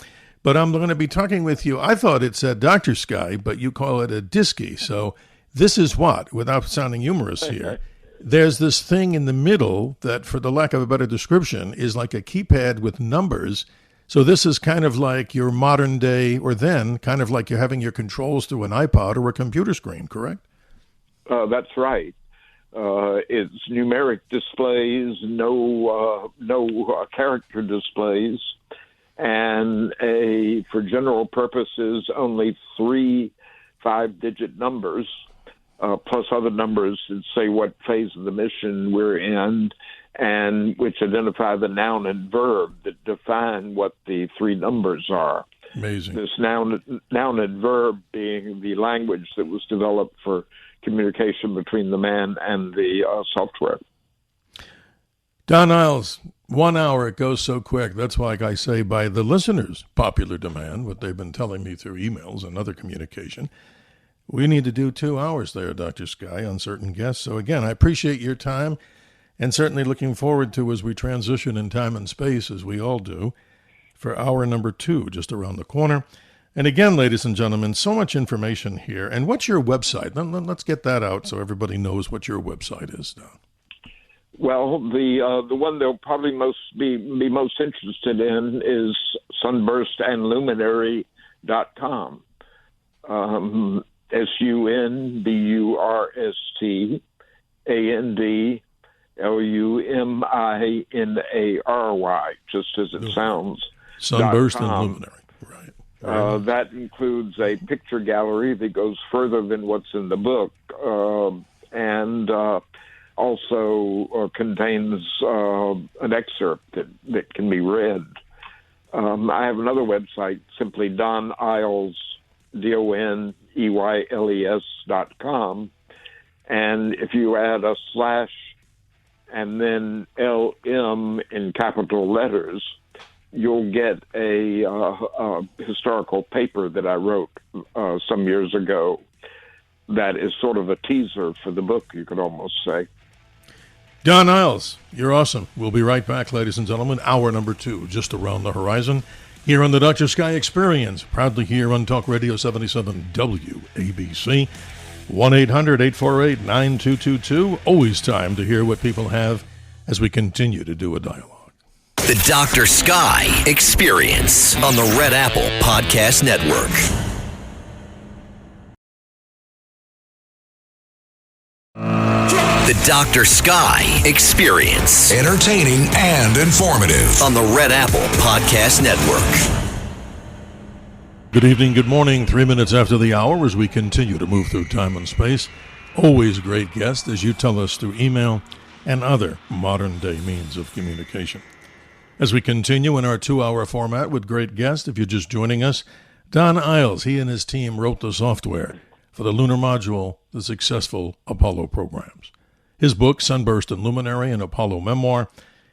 But I'm going to be talking with you. I thought it said Dr. Sky, but you call it a disky. So this is what, without sounding humorous here, there's this thing in the middle that, for the lack of a better description, is like a keypad with numbers. So this is kind of like your modern day, or then kind of like you're having your controls through an iPod or a computer screen, correct? That's right. It's numeric displays, no character displays, and for general purposes, only 3 5-digit numbers, plus other numbers that say what phase of the mission we're in, and which identify the noun and verb that define what the 3 numbers are. Amazing. This noun and verb being the language that was developed for communication between the man and the software. Don Eyles, 1 hour, it goes so quick. That's why, like I say, by the listeners' popular demand, what they've been telling me through emails and other communication, we need to do 2 hours there, Dr. Sky, on certain guests. So again, I appreciate your time, and certainly looking forward to, as we transition in time and space, as we all do, for hour number 2, just around the corner. And again, ladies and gentlemen, so much information here. And what's your website? Let's get that out so everybody knows what your website is, Don. Well, the one they'll probably be most interested in is sunburstandluminary.com. SUNBURSTANDLUMINARY, just as it sounds. Sunburst and Luminary, right. That includes a picture gallery that goes further than what's in the book, and also contains an excerpt that can be read. I have another website, simply Don Eyles, DONEYLES.com, and if you add a slash and then LM in capital letters, you'll get a historical paper that I wrote some years ago that is sort of a teaser for the book, you could almost say. Don Eyles, you're awesome. We'll be right back, ladies and gentlemen. Hour number 2, just around the horizon, here on the Dr. Sky Experience, proudly here on Talk Radio 77 WABC. 1-800-848-9222. Always time to hear what people have as we continue to do a dialogue. The Dr. Sky Experience on the Red Apple Podcast Network. The Dr. Sky Experience. Entertaining and informative. On the Red Apple Podcast Network. Good evening, good morning. 3 minutes after the hour as we continue to move through time and space. Always great guest as you tell us through email and other modern-day means of communication. As we continue in our 2-hour format with great guests, if you're just joining us, Don Eyles, he and his team wrote the software for the lunar module, the successful Apollo programs. His book, Sunburst and Luminary, an Apollo memoir.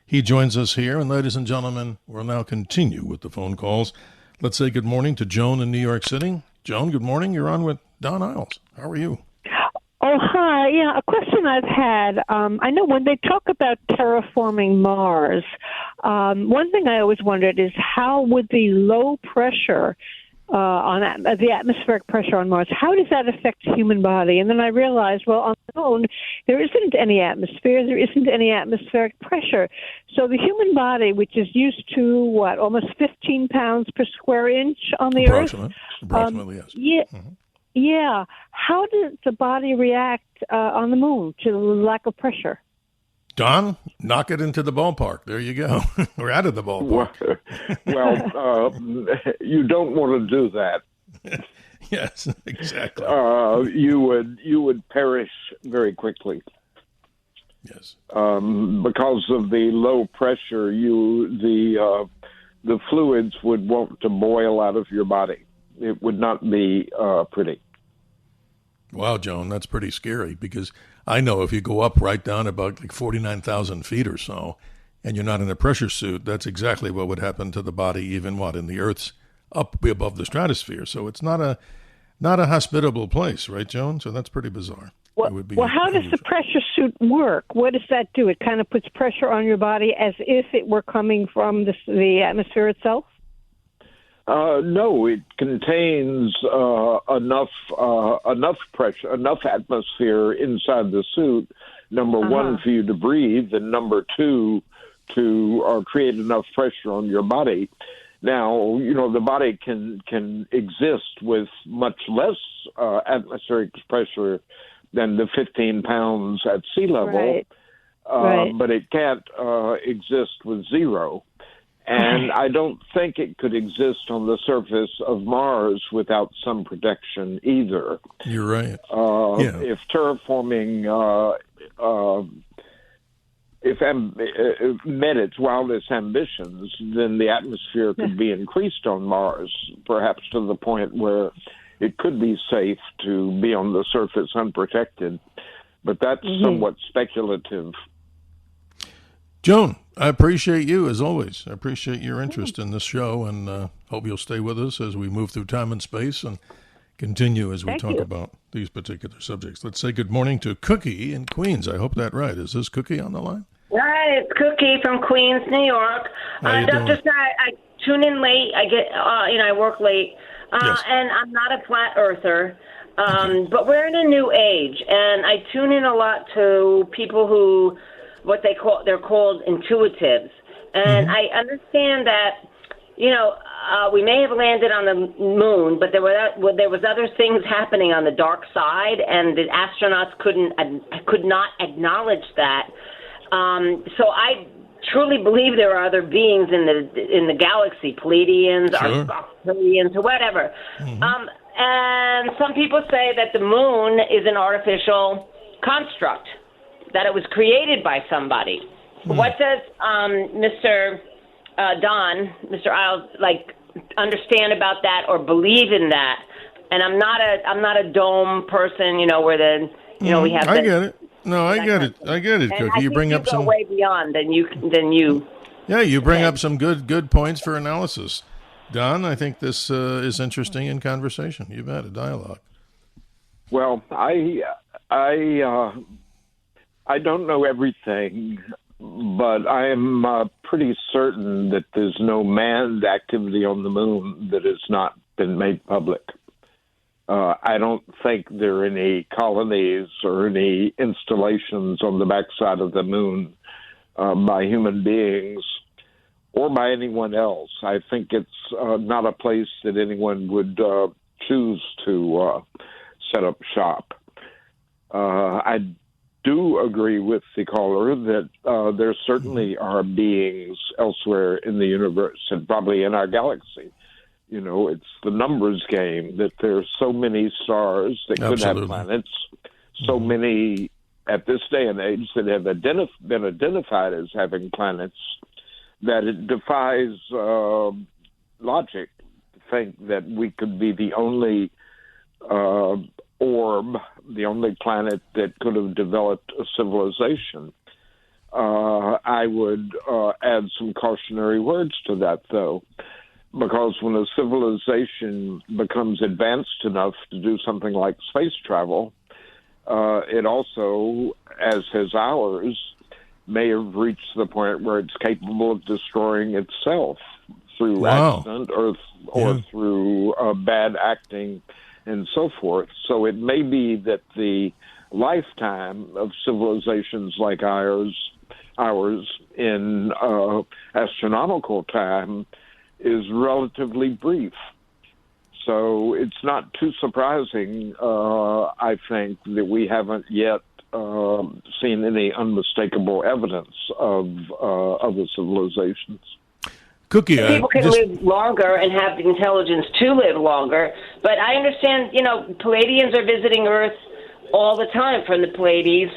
He joins us here, and ladies and gentlemen, we'll now continue with the phone calls. Let's say good morning to Joan in New York City. Joan, good morning. You're on with Don Eyles. How are you? Oh, hi. Yeah, a question I've had. I know when they talk about terraforming Mars, one thing I always wondered is how would the low pressure the atmospheric pressure on Mars. How does that affect the human body? And then I realized, well, on the moon, there isn't any atmosphere. There isn't any atmospheric pressure. So the human body, which is used to, almost 15 pounds per square inch on the Earth? Approximately, yes. Yeah. Mm-hmm. Yeah. How does the body react on the moon to the lack of pressure? Don, knock it into the ballpark. There you go. We're out of the ballpark. Well, you don't want to do that. Yes, exactly. You would perish very quickly. Yes. Because of the low pressure, the fluids would want to boil out of your body. It would not be pretty. Wow, Joan, that's pretty scary, because I know if you go up right down about 49,000 feet or so, and you're not in a pressure suit, that's exactly what would happen to the body, even in the Earth's up above the stratosphere. So it's not a hospitable place, right, Joan? So that's pretty bizarre. Well, how does the pressure suit work? What does that do? It kind of puts pressure on your body as if it were coming from the atmosphere itself? No, it contains enough pressure, enough atmosphere inside the suit. Number one, for you to breathe, and number two, to create enough pressure on your body. Now, the body can exist with much less atmospheric pressure than the 15 pounds at sea level, right. But it can't exist with zero. And I don't think it could exist on the surface of Mars without some protection either. You're right. If terraforming met its wildest ambitions, then the atmosphere could be increased on Mars, perhaps to the point where it could be safe to be on the surface unprotected. But that's somewhat speculative. Joan, I appreciate you, as always. I appreciate your interest in this show, and hope you'll stay with us as we move through time and space and continue as we talk about these particular subjects. Let's say good morning to Cookie in Queens. I hope that's right. Is this Cookie on the line? Hi, it's Cookie from Queens, New York. Dr. Stein, I tune in late. I get, I work late, and I'm not a flat earther. But we're in a new age, and I tune in a lot to people who, they're called intuitives. And I understand that, we may have landed on the moon, but there was other things happening on the dark side, and the astronauts could not acknowledge that. So I truly believe there are other beings in the galaxy, Pleiadians, Arcturians, or whatever. And some people say that the moon is an artificial construct, that it was created by somebody. What does Mr. Mr. Eyles, understand about that or believe in that? And I'm not a dome person, where we have. I get it. No, I get it. I get it, Cookie. You bring up some way beyond than you. Yeah, you bring up some good points for analysis, Don. I think this is interesting in conversation. You've had a dialogue. Well, I don't know everything, but I am pretty certain that there's no manned activity on the moon that has not been made public. I don't think there are any colonies or any installations on the backside of the moon by human beings or by anyone else. I think it's not a place that anyone would choose to set up shop. I do agree with the caller that there certainly are beings elsewhere in the universe and probably in our galaxy. It's the numbers game, that there's so many stars that could have planets, so many at this day and age that have been identified as having planets, that it defies logic to think that we could be the only orb, the only planet that could have developed a civilization. I would add some cautionary words to that, though, because when a civilization becomes advanced enough to do something like space travel, it also, as has ours, may have reached the point where it's capable of destroying itself through accident or through bad acting and so forth. So it may be that the lifetime of civilizations like ours in astronomical time is relatively brief. So it's not too surprising, I think, that we haven't yet seen any unmistakable evidence of other civilizations. Cookie, people can live longer and have the intelligence to live longer. But I understand, Palladians are visiting Earth all the time from the Pleiades,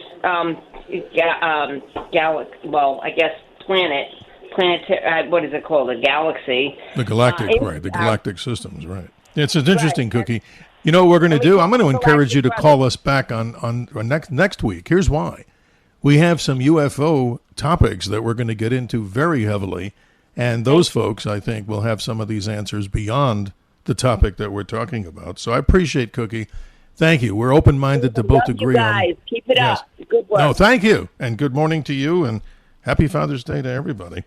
what is it called? A galaxy. The galactic, right? The galactic systems, right? It's an interesting, Cookie. You know what we're going to do? I'm going to encourage you to call us back on next week. Here's why. We have some UFO topics that we're going to get into very heavily, and those folks, I think, will have some of these answers beyond the topic that we're talking about. So I appreciate, Cookie. Thank you. We're open-minded to both agree on. Guys, keep it up. Good work. No, thank you, and good morning to you, and happy Father's Day to everybody.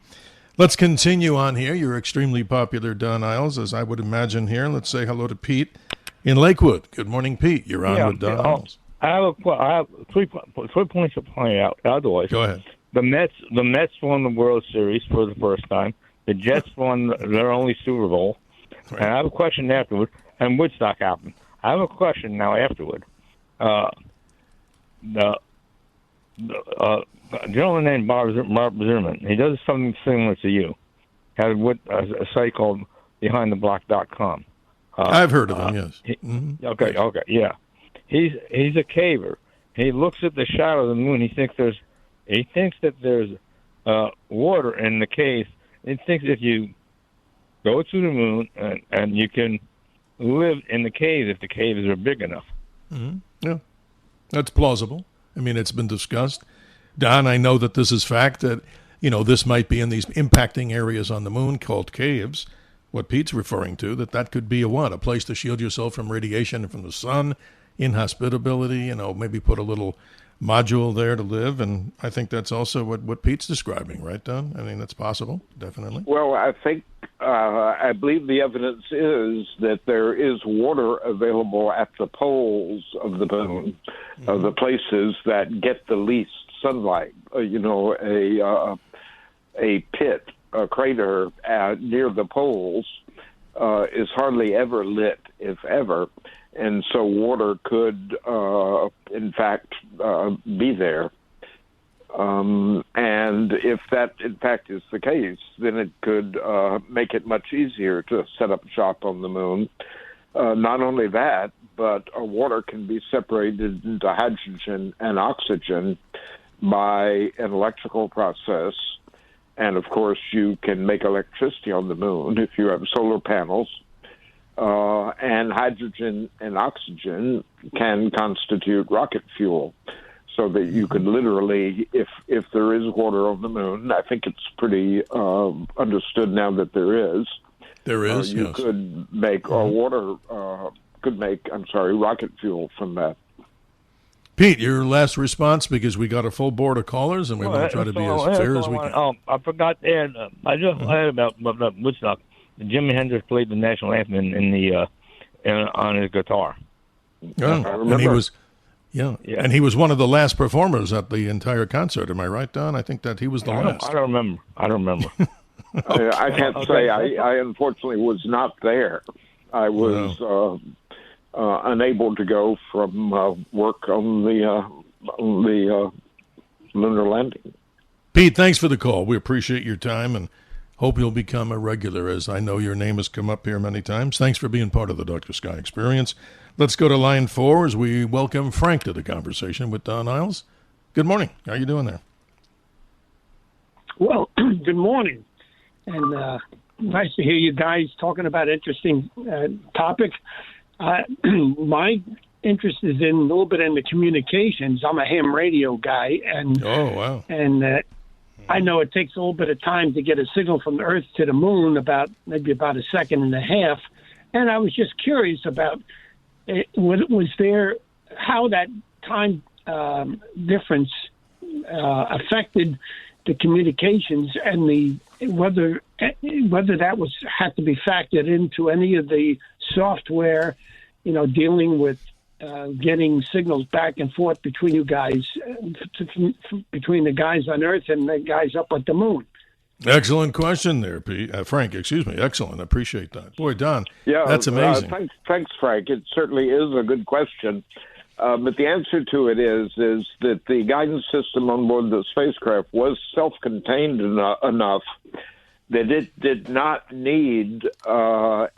Let's continue on here. You're extremely popular, Don Eyles, as I would imagine here. Let's say hello to Pete in Lakewood. Good morning, Pete. You're on with Don Eyles. I have 3 points to point out. Otherwise, go ahead. The Mets won the World Series for the first time. The Jets won their only Super Bowl. Right. And I have a question afterward. And Woodstock happened. I have a question now afterward. The gentleman named Bob Zimmerman, he does something similar to you. Had a site called BehindTheBlock.com. I've heard of him, yes. Okay, yeah. He's a caver. He looks at the shadow of the moon. He thinks that there's water in the cave. He thinks if you go to the moon and you can live in the cave if the caves are big enough. Mm-hmm. Yeah, that's plausible. I mean, it's been discussed. Don, I know that this is fact, that, this might be in these impacting areas on the moon called caves, what Pete's referring to, that could be a place to shield yourself from radiation and from the sun, inhospitability, maybe put a little module there to live. And I think that's also what Pete's describing, right, Don? I mean, that's possible, definitely. Well, I believe the evidence is that there is water available at the poles of the moon, the places that get the least sunlight. A pit, a crater near the poles is hardly ever lit, if ever. And so water could, in fact, be there. And if that, in fact, is the case, then it could make it much easier to set up shop on the moon. Not only that, but water can be separated into hydrogen and oxygen by an electrical process. And, of course, you can make electricity on the moon if you have solar panels. And hydrogen and oxygen can constitute rocket fuel, so that you could literally, if there is water on the moon, I think it's pretty understood now that there is. There is, you yes. could make rocket fuel from that. Pete, your last response, because we got a full board of callers and we want to try to be as fair as we can. Oh, I forgot to add. I just heard about Woodstock. Jimi Hendrix played the national anthem on his guitar. Yeah, and he was, and he was one of the last performers at the entire concert. Am I right, Don? I think that he was the last. I don't remember. I can't say. I unfortunately was not there. I was unable to go from work on the lunar landing. Pete, thanks for the call. We appreciate your time and hope you'll become a regular, as I know your name has come up here many times. Thanks for being part of the Dr. Sky experience. Let's go to line 4 as we welcome Frank to the conversation with Don Eyles. Good morning. How are you doing there? Well, good morning. And nice to hear you guys talking about interesting topic. My interest is a little bit in the communications. I'm a ham radio guy, and and I know it takes a little bit of time to get a signal from the Earth to the moon, maybe about a second and a half. And I was just curious about was there how that time difference affected the communications and whether that had to be factored into any of the software, dealing with getting signals back and forth between you guys, between the guys on Earth and the guys up at the moon. Excellent question there, Frank. Excuse me. Excellent. I appreciate that. Boy, Don, that's amazing. Thanks, Frank. It certainly is a good question. But the answer to it is that the guidance system on board the spacecraft was self-contained enough that it did not need a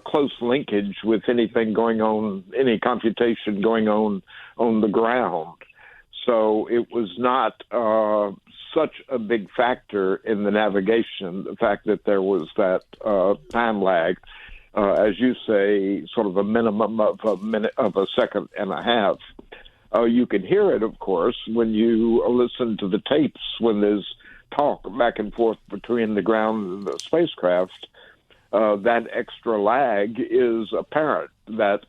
close linkage with anything going on, any computation going on the ground. So it was not such a big factor in the navigation, the fact that there was that time lag. As you say, sort of a minimum of a second and a half. You can hear it, of course, when you listen to the tapes when there's talk back and forth between the ground and the spacecraft. That extra lag is apparent. That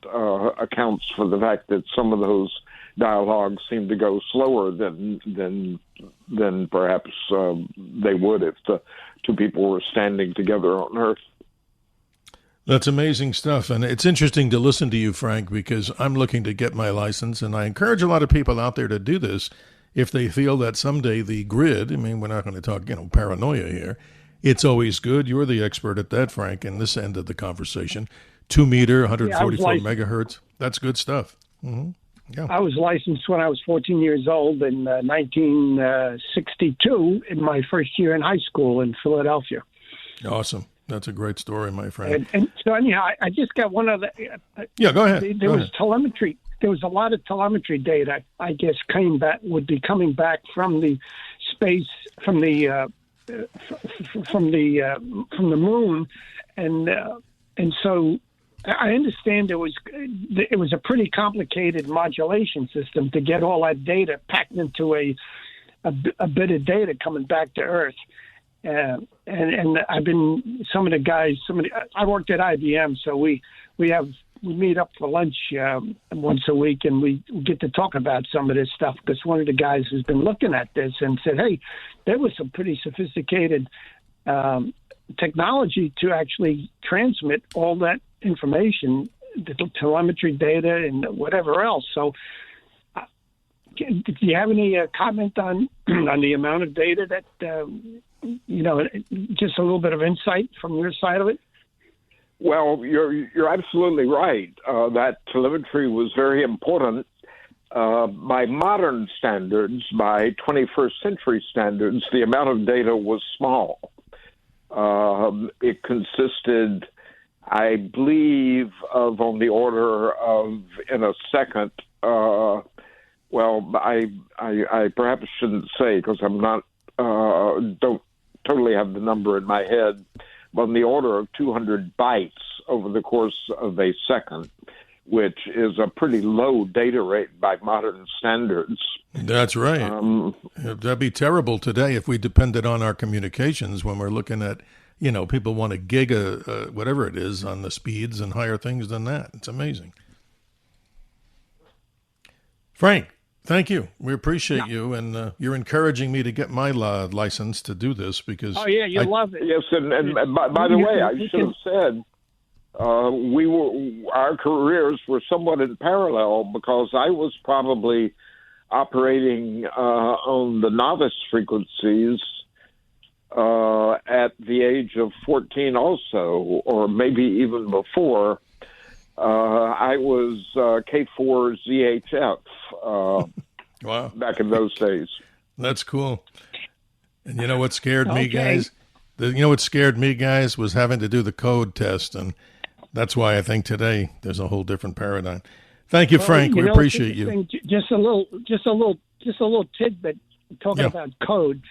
accounts for the fact that some of those dialogues seem to go slower than perhaps they would if the two people were standing together on Earth. That's amazing stuff. And it's interesting to listen to you, Frank, because I'm looking to get my license, and I encourage a lot of people out there to do this if they feel that someday the grid, we're not going to talk, paranoia here. It's always good. You're the expert at that, Frank, in this end of the conversation. 2 meter, 144 megahertz. That's good stuff. Mm-hmm. Yeah. I was licensed when I was 14 years old in 1962 in my first year in high school in Philadelphia. Awesome. That's a great story, my friend. And so anyhow, I just got one other. Yeah, go ahead. There was telemetry. There was a lot of telemetry data, I guess, would be coming back from the space, from the moon, and so I understand it was a pretty complicated modulation system to get all that data packed into a bit of data coming back to Earth. And I've been I worked at IBM, so we meet up for lunch once a week, and we get to talk about some of this stuff because one of the guys has been looking at this and said, hey, there was some pretty sophisticated technology to actually transmit all that information, the telemetry data and whatever else. So do you have any comment on the amount of data that just a little bit of insight from your side of it? Well, you're absolutely right. That telemetry was very important. By modern standards, by 21st century standards, the amount of data was small. It consisted, I believe, of on the order of, in a second, I perhaps shouldn't say because I'm not, don't totally have the number in my head, but on the order of 200 bytes over the course of a second, which is a pretty low data rate by modern standards. That's right. That'd be terrible today if we depended on our communications when we're looking at, people want a gig, whatever it is, on the speeds and higher things than that. It's amazing. Frank, thank you. We appreciate you, and you're encouraging me to get my license to do this because... Oh, yeah, you love it. Yes, and by the way, I should have said our careers were somewhat in parallel because I was probably operating on the novice frequencies at the age of 14 also, or maybe even before. I was K4ZHF wow. back in those days. That's cool. And you know what scared me, guys? What scared me, guys, was having to do the code test, and that's why I think today there's a whole different paradigm. Thank you, Frank. We appreciate you. Just a little tidbit talking about code.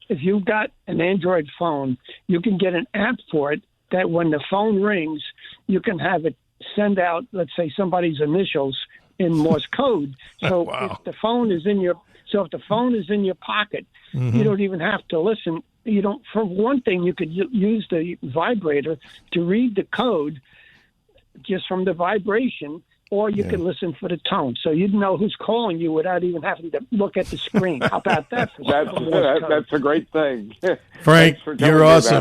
If you've got an Android phone, you can get an app for it that when the phone rings, you can have it send out, let's say, somebody's initials in Morse code. So wow. if the phone is in your pocket, you don't even have to listen. You don't. For one thing, you could use the vibrator to read the code just from the vibration, or you can listen for the tone. So you'd know who's calling you without even having to look at the screen. How about that? That's a great thing. Frank, you're awesome.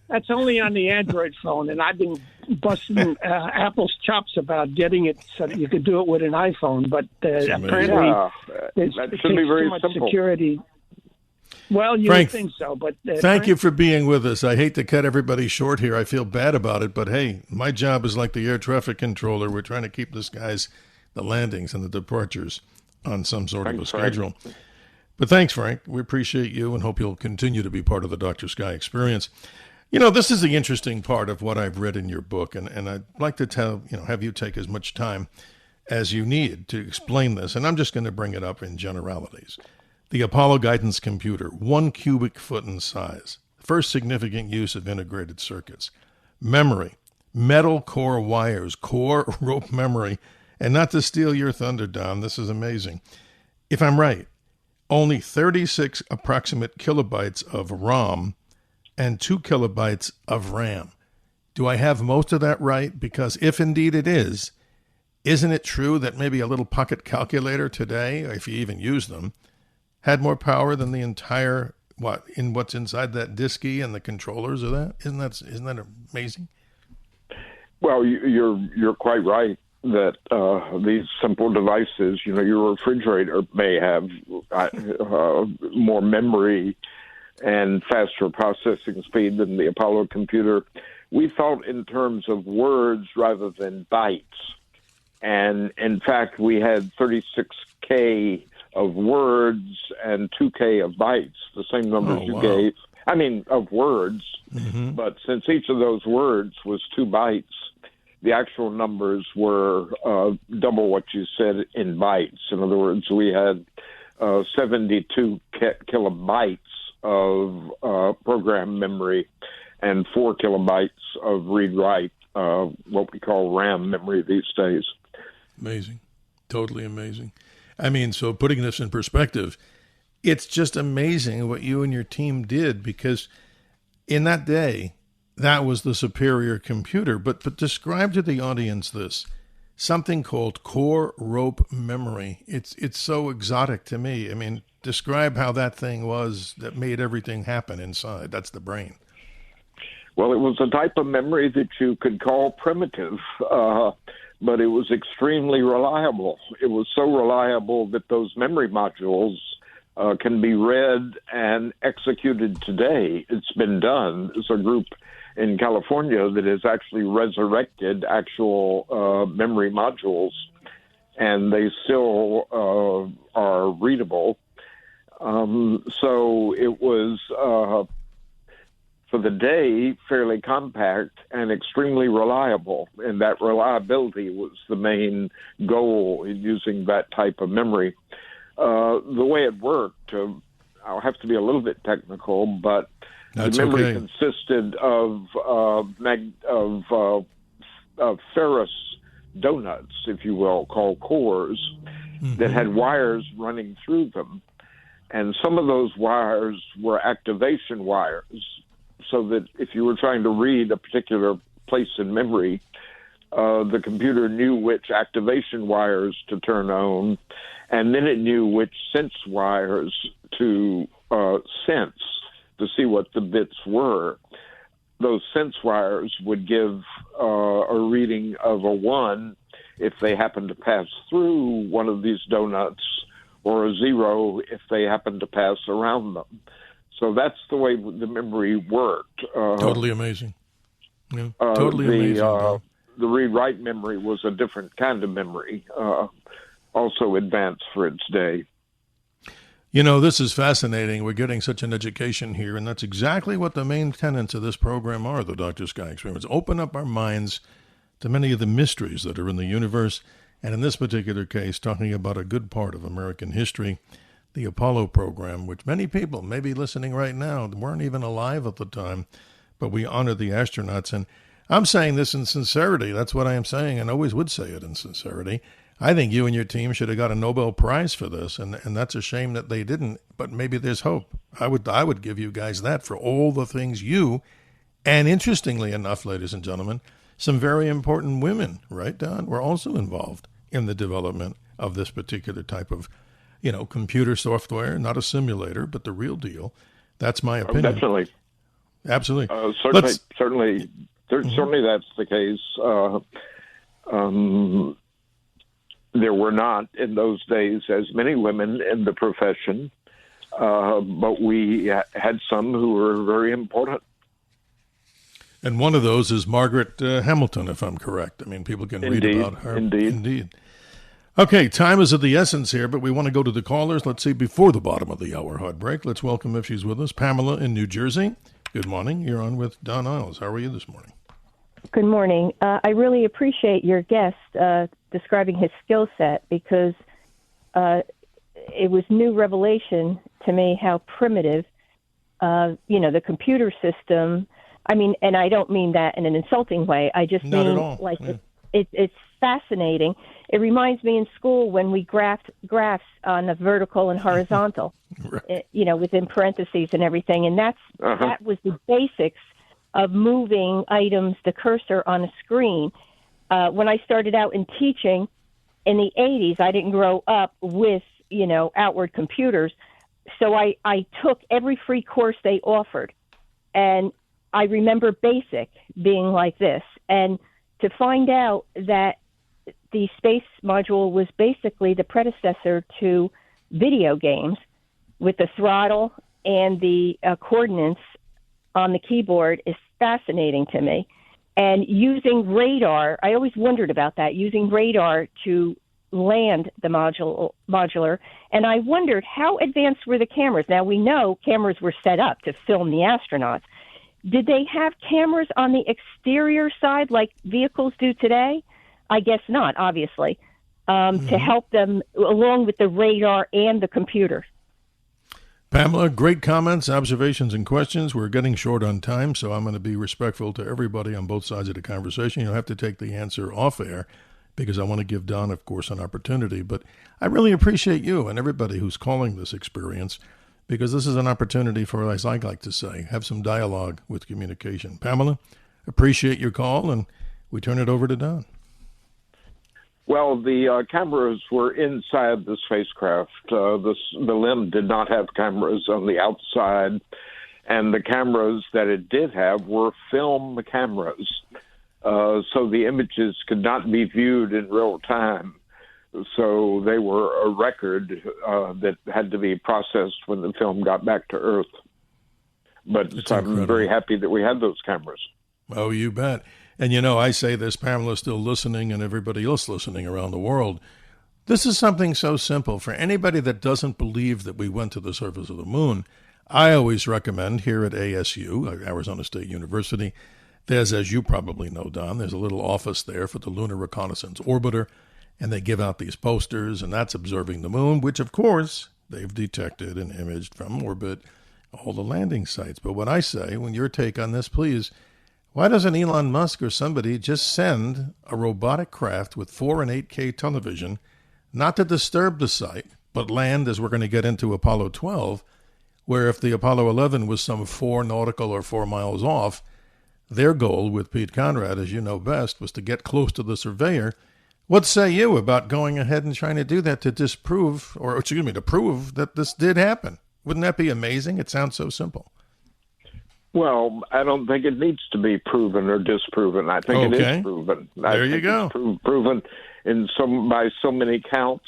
That's only on the Android phone, and I've been busting Apple's chops about getting it so that you could do it with an iPhone, but apparently it takes too much security. Well, you Frank, would think so, but thank you for being with us. I hate to cut everybody short here. I feel bad about it, but hey, my job is like the air traffic controller. We're trying to keep the landings and the departures on some sort of a schedule. But thanks, Frank. We appreciate you and hope you'll continue to be part of the Dr. Sky experience. You know, this is the interesting part of what I've read in your book, and I'd like to have you take as much time as you need to explain this, and I'm just going to bring it up in generalities. The Apollo guidance computer, 1 cubic foot in size, first significant use of integrated circuits. Memory, metal core wires, core rope memory, and not to steal your thunder, Don, this is amazing. If I'm right, only 36 approximate kilobytes of ROM and 2 kilobytes of RAM. Do I have most of that right? Because if indeed it is, isn't it true that maybe a little pocket calculator today, if you even use them, had more power than the entire what's inside that diskey and the controllers of that? Isn't that amazing? Well, you're quite right that these simple devices, your refrigerator may have more memory and faster processing speed than the Apollo computer. We thought in terms of words rather than bytes. And in fact, we had 36K of words and 2K of bytes, the same numbers you gave. I mean, of words. Mm-hmm. But since each of those words was 2 bytes, the actual numbers were double what you said in bytes. In other words, we had 72 kilobytes of program memory and 4 kilobytes of read-write, what we call RAM memory these days. Amazing. Totally amazing. I mean, so putting this in perspective, it's just amazing what you and your team did, because in that day, that was the superior computer. But describe to the audience this, something called core rope memory. It's so exotic to me. I mean, describe how that thing was that made everything happen inside. That's the brain. Well, it was a type of memory that you could call primitive, but it was extremely reliable. It was so reliable that those memory modules can be read and executed today. It's been done. There's a group in California that has actually resurrected actual memory modules, and they still are readable. So it was, for the day, fairly compact and extremely reliable, and that reliability was the main goal in using that type of memory. The way it worked, I'll have to be a little bit technical, but the memory consisted of ferrous donuts, if you will, called cores, that had wires running through them. And some of those wires were activation wires, so that if you were trying to read a particular place in memory, the computer knew which activation wires to turn on, and then it knew which sense wires to sense to see what the bits were. Those sense wires would give a reading of a 1 if they happened to pass through one of these donuts, or a 0 if they happened to pass around them. So that's the way the memory worked. Totally amazing. Yeah, totally amazing. The read-write memory was a different kind of memory, also advanced for its day. You know, this is fascinating. We're getting such an education here, and that's exactly what the main tenets of this program are, the Dr. Sky Experience. Open up our minds to many of the mysteries that are in the universe, and in this particular case, talking about a good part of American history, the Apollo program, which many people maybe listening right now weren't even alive at the time, but we honor the astronauts. And I'm saying this in sincerity. That's what I am saying, and always would say it in sincerity. I think you and your team should have got a Nobel Prize for this, and that's a shame that they didn't, but maybe there's hope. I would give you guys that for all the things you, and interestingly enough, ladies and gentlemen, some very important women, right, Don, were also involved in the development of this particular type of, computer software, not a simulator, but the real deal. That's my opinion. Definitely. Absolutely. Certainly that's the case. There were not in those days as many women in the profession, but we had some who were very important. And one of those is Margaret Hamilton, if I'm correct. I mean, people can read about her. Indeed. Okay, time is of the essence here, but we want to go to the callers. Let's see, before the bottom of the hour hard break. Let's welcome, if she's with us, Pamela in New Jersey. Good morning. You're on with Don Eyles. How are you this morning? Good morning. I really appreciate your guest describing his skill set, because it was new revelation to me how primitive, the computer system. I mean, and I don't mean that in an insulting way. I just Not mean at all. like Yeah. it's fascinating. It reminds me in school when we graphed graphs on the vertical and horizontal, Right. Within parentheses and everything. And that was the basics of moving items, the cursor on a screen. When I started out in teaching in the 80s, I didn't grow up with, outward computers. So I took every free course they offered. And I remember BASIC being like this. And to find out that the space module was basically the predecessor to video games with the throttle and the coordinates on the keyboard is fascinating to me. And using radar, I always wondered about that, using radar to land the modular. And I wondered, how advanced were the cameras? Now, we know cameras were set up to film the astronauts. Did they have cameras on the exterior side like vehicles do today? I guess not, obviously, to help them along with the radar and the computer. Pamela, great comments, observations, and questions. We're getting short on time, so I'm going to be respectful to everybody on both sides of the conversation. You'll have to take the answer off air because I want to give Don, of course, an opportunity. But I really appreciate you and everybody who's calling this experience, because this is an opportunity for, as I like to say, have some dialogue with communication. Pamela, appreciate your call, and we turn it over to Don. Well, the cameras were inside the spacecraft. The LEM did not have cameras on the outside, and the cameras that it did have were film cameras. So the images could not be viewed in real time. So they were a record that had to be processed when the film got back to Earth. But I'm very happy that we had those cameras. Oh, you bet. And, I say this, Pamela's still listening and everybody else listening around the world. This is something so simple. For anybody that doesn't believe that we went to the surface of the moon, I always recommend here at ASU, Arizona State University, there's, as you probably know, Don, there's a little office there for the Lunar Reconnaissance Orbiter, and they give out these posters, and that's observing the moon, which, of course, they've detected and imaged from orbit all the landing sites. But what I say, when your take on this, please, why doesn't Elon Musk or somebody just send a robotic craft with 4 and 8K television, not to disturb the site, but land, as we're going to get into Apollo 12, where if the Apollo 11 was some 4 nautical or 4 miles off, their goal with Pete Conrad, as you know best, was to get close to the surveyor. What say you about going ahead and trying to do that to disprove, or to prove that this did happen? Wouldn't that be amazing? It sounds so simple. Well, I don't think it needs to be proven or disproven. I think it is proven. There you go. It's proven by so many counts.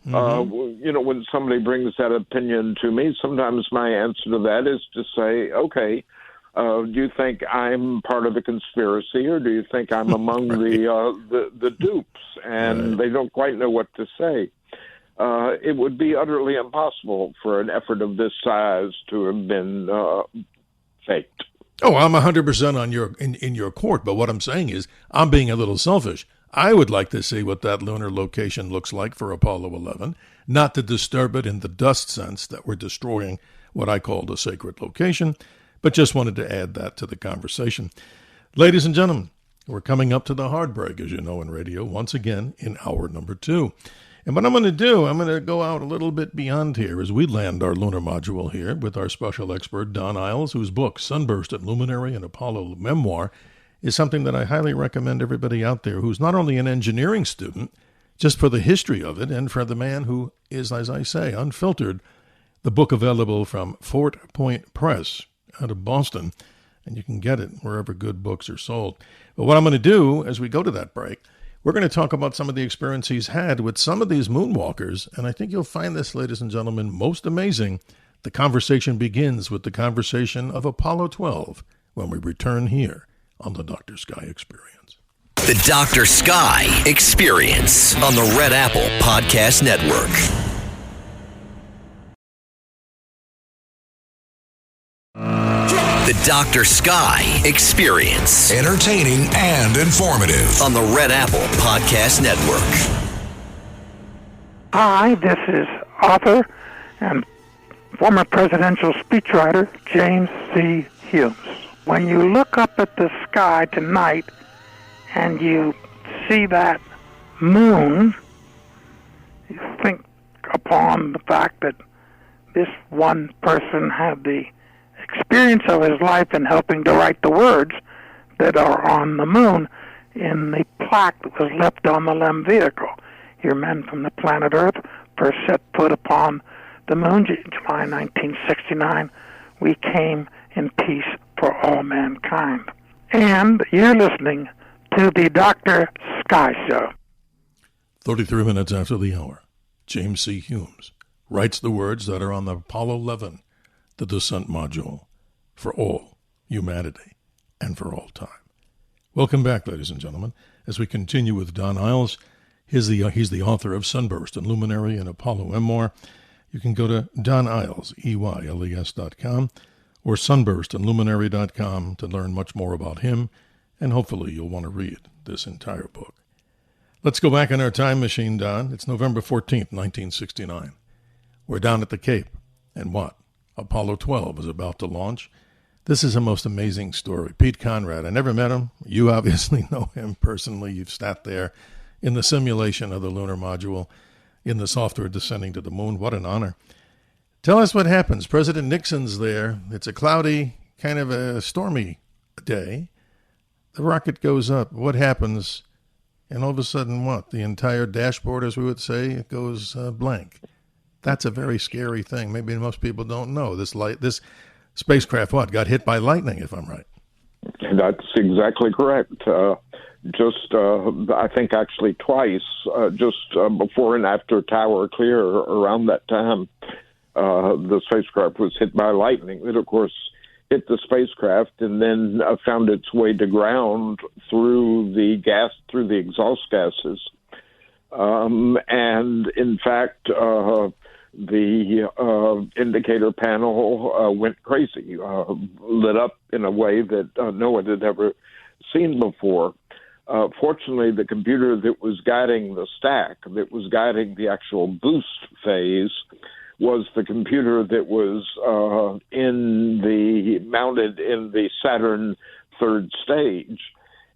When somebody brings that opinion to me, sometimes my answer to that is to say, okay, do you think I'm part of the conspiracy, or do you think I'm among the dupes? And they don't quite know what to say. It would be utterly impossible for an effort of this size to have been faked. Oh, I'm 100% on in your court, but what I'm saying is I'm being a little selfish. I would like to see what that lunar location looks like for Apollo 11, not to disturb it in the dust sense that we're destroying what I called a sacred location, but just wanted to add that to the conversation. Ladies and gentlemen, we're coming up to the hard break, as you know, in radio, once again in hour number 2. And what I'm going to do, I'm going to go out a little bit beyond here as we land our lunar module here with our special expert, Don Eyles, whose book, Sunburst and Luminary, an Apollo Memoir, is something that I highly recommend everybody out there who's not only an engineering student, just for the history of it, and for the man who is, as I say, unfiltered. The book available from Fort Point Press out of Boston, and you can get it wherever good books are sold. But what I'm going to do as we go to that break, we're going to talk about some of the experience he's had with some of these moonwalkers, and I think you'll find this, ladies and gentlemen, most amazing. The conversation begins with the conversation of Apollo 12 when we return here on the Dr. Sky Experience. The Dr. Sky Experience on the Red Apple Podcast Network. The Dr. Sky Experience. Entertaining and informative. On the Red Apple Podcast Network. Hi, this is author and former presidential speechwriter James C. Humes. When you look up at the sky tonight and you see that moon, you think upon the fact that this one person had the experience of his life in helping to write the words that are on the moon in the plaque that was left on the LEM vehicle. Here, men from the planet Earth first set foot upon the moon, July 1969. We came in peace for all mankind. And you're listening to the Dr. Sky Show. 33 minutes after the hour, James C. Humes writes the words that are on the Apollo 11, the descent module, for all humanity and for all time. Welcome back, ladies and gentlemen, as we continue with Don Eyles. He's the author of Sunburst and Luminary and Apollo Memoir. You can go to Don Eyles, EYLES.com, or sunburstandluminary.com to learn much more about him, and hopefully you'll want to read this entire book. Let's go back in our time machine, Don. It's November 14th, 1969. We're down at the Cape, and what? Apollo 12 is about to launch. This is a most amazing story. Pete Conrad, I never met him. You obviously know him personally. You've sat there in the simulation of the lunar module, in the software descending to the moon. What an honor. Tell us what happens. President Nixon's there. It's a cloudy, kind of a stormy day. The rocket goes up. What happens? And all of a sudden, what? The entire dashboard, as we would say, it goes blank. That's a very scary thing. Maybe most people don't know. This spacecraft, got hit by lightning, if I'm right. That's exactly correct. I think actually twice, before and after Tower Clear, around that time, the spacecraft was hit by lightning. It, of course, hit the spacecraft and then found its way to ground through the exhaust gases. And in fact, the indicator panel went crazy, lit up in a way that no one had ever seen before. Fortunately, the computer that was guiding the stack, that was guiding the actual boost phase, was the computer that was mounted in the Saturn third stage.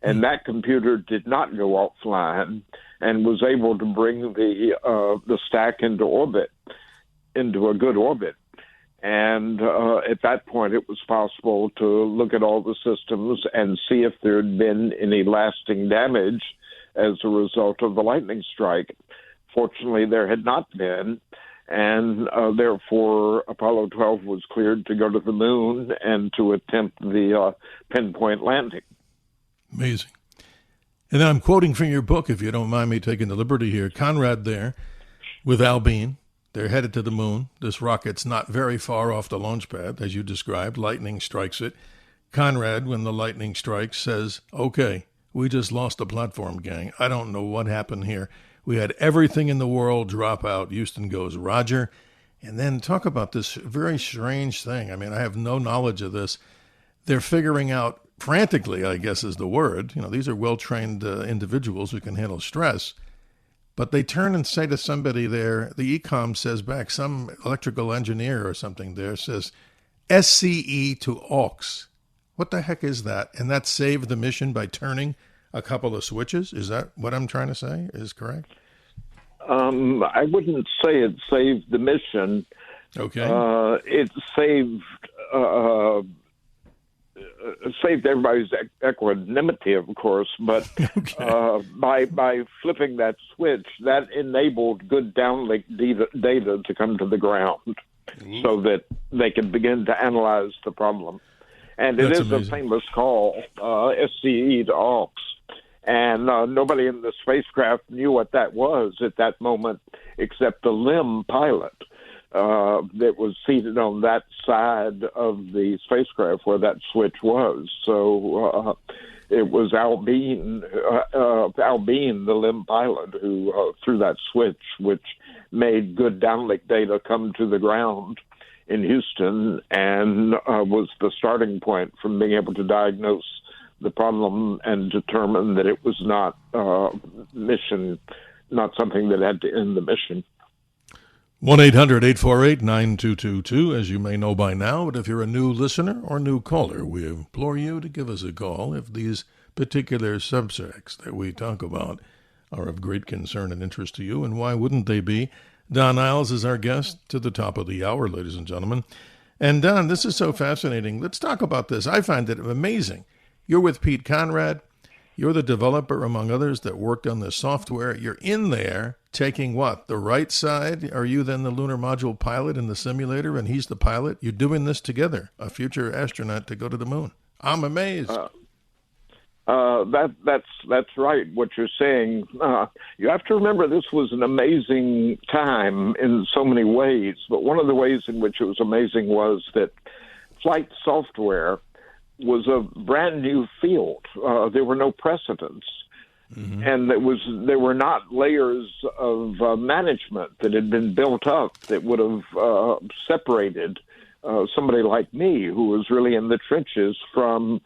And that computer did not go offline and was able to bring the stack into orbit, into a good orbit. And at that point, it was possible to look at all the systems and see if there had been any lasting damage as a result of the lightning strike. Fortunately, there had not been, and therefore Apollo 12 was cleared to go to the moon and to attempt the pinpoint landing. Amazing. And then I'm quoting from your book, if you don't mind me taking the liberty here. Conrad there with Al Bean. They're headed to the moon. This rocket's not very far off the launch pad, as you described. Lightning strikes it. Conrad, when the lightning strikes, says, okay, we just lost the platform, gang. I don't know what happened here. We had everything in the world drop out. Houston goes, Roger. And then talk about this very strange thing. I mean, I have no knowledge of this. They're figuring out, frantically, I guess is the word. These are well-trained individuals who can handle stress. But they turn and say to somebody there, the ECOM says back, some electrical engineer or something there says, SCE to AUX. What the heck is that? And that saved the mission by turning a couple of switches? Is that what I'm trying to say is correct? I wouldn't say it saved the mission. Okay. It saved saved everybody's equanimity, of course, but by flipping that switch, that enabled good downlink data to come to the ground so that they could begin to analyze the problem. And it is amazing. A famous call, SCE to AUX. And nobody in the spacecraft knew what that was at that moment except the LIM pilot that was seated on that side of the spacecraft where that switch was. So it was Al Bean, the LIM pilot, who threw that switch, which made good downlink data come to the ground in Houston and was the starting point from being able to diagnose the problem and determine that it was not not something that had to end the mission. 1-800-848-9222, as you may know by now, but if you're a new listener or new caller, we implore you to give us a call if these particular subjects that we talk about are of great concern and interest to you, and why wouldn't they be? Don Eyles is our guest to the top of the hour, ladies and gentlemen. And Don, this is so fascinating. Let's talk about this. I find it amazing. You're with Pete Conrad. You're the developer, among others, that worked on this software. You're in there taking what? The right side? Are you then the lunar module pilot in the simulator and he's the pilot? You're doing this together, a future astronaut to go to the moon. I'm amazed. That's right, what you're saying. You have to remember this was an amazing time in so many ways, but one of the ways in which it was amazing was that flight software was a brand new field. There were no precedents. Mm-hmm. And there were not layers of management that had been built up that would have separated somebody like me, who was really in the trenches, from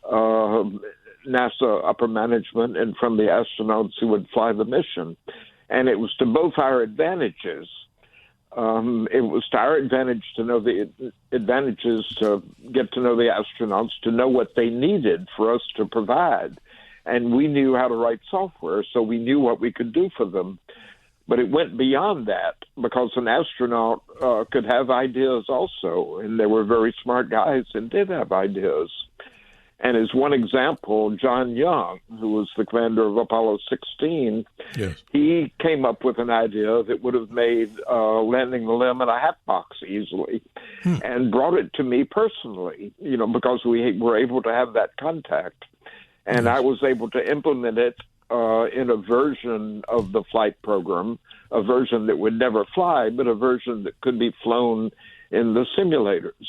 NASA upper management and from the astronauts who would fly the mission. And it was to both our advantages. It was to our advantage to know the advantages, to get to know the astronauts, to know what they needed for us to provide. And we knew how to write software, so we knew what we could do for them. But it went beyond that, because an astronaut could have ideas also, and there were very smart guys that did have ideas. And as one example, John Young, who was the commander of Apollo 16, yes, he came up with an idea that would have made landing the LIM in a hat box easily, and brought it to me personally, because we were able to have that contact. And I was able to implement it in a version of the flight program, a version that would never fly, but a version that could be flown in the simulators.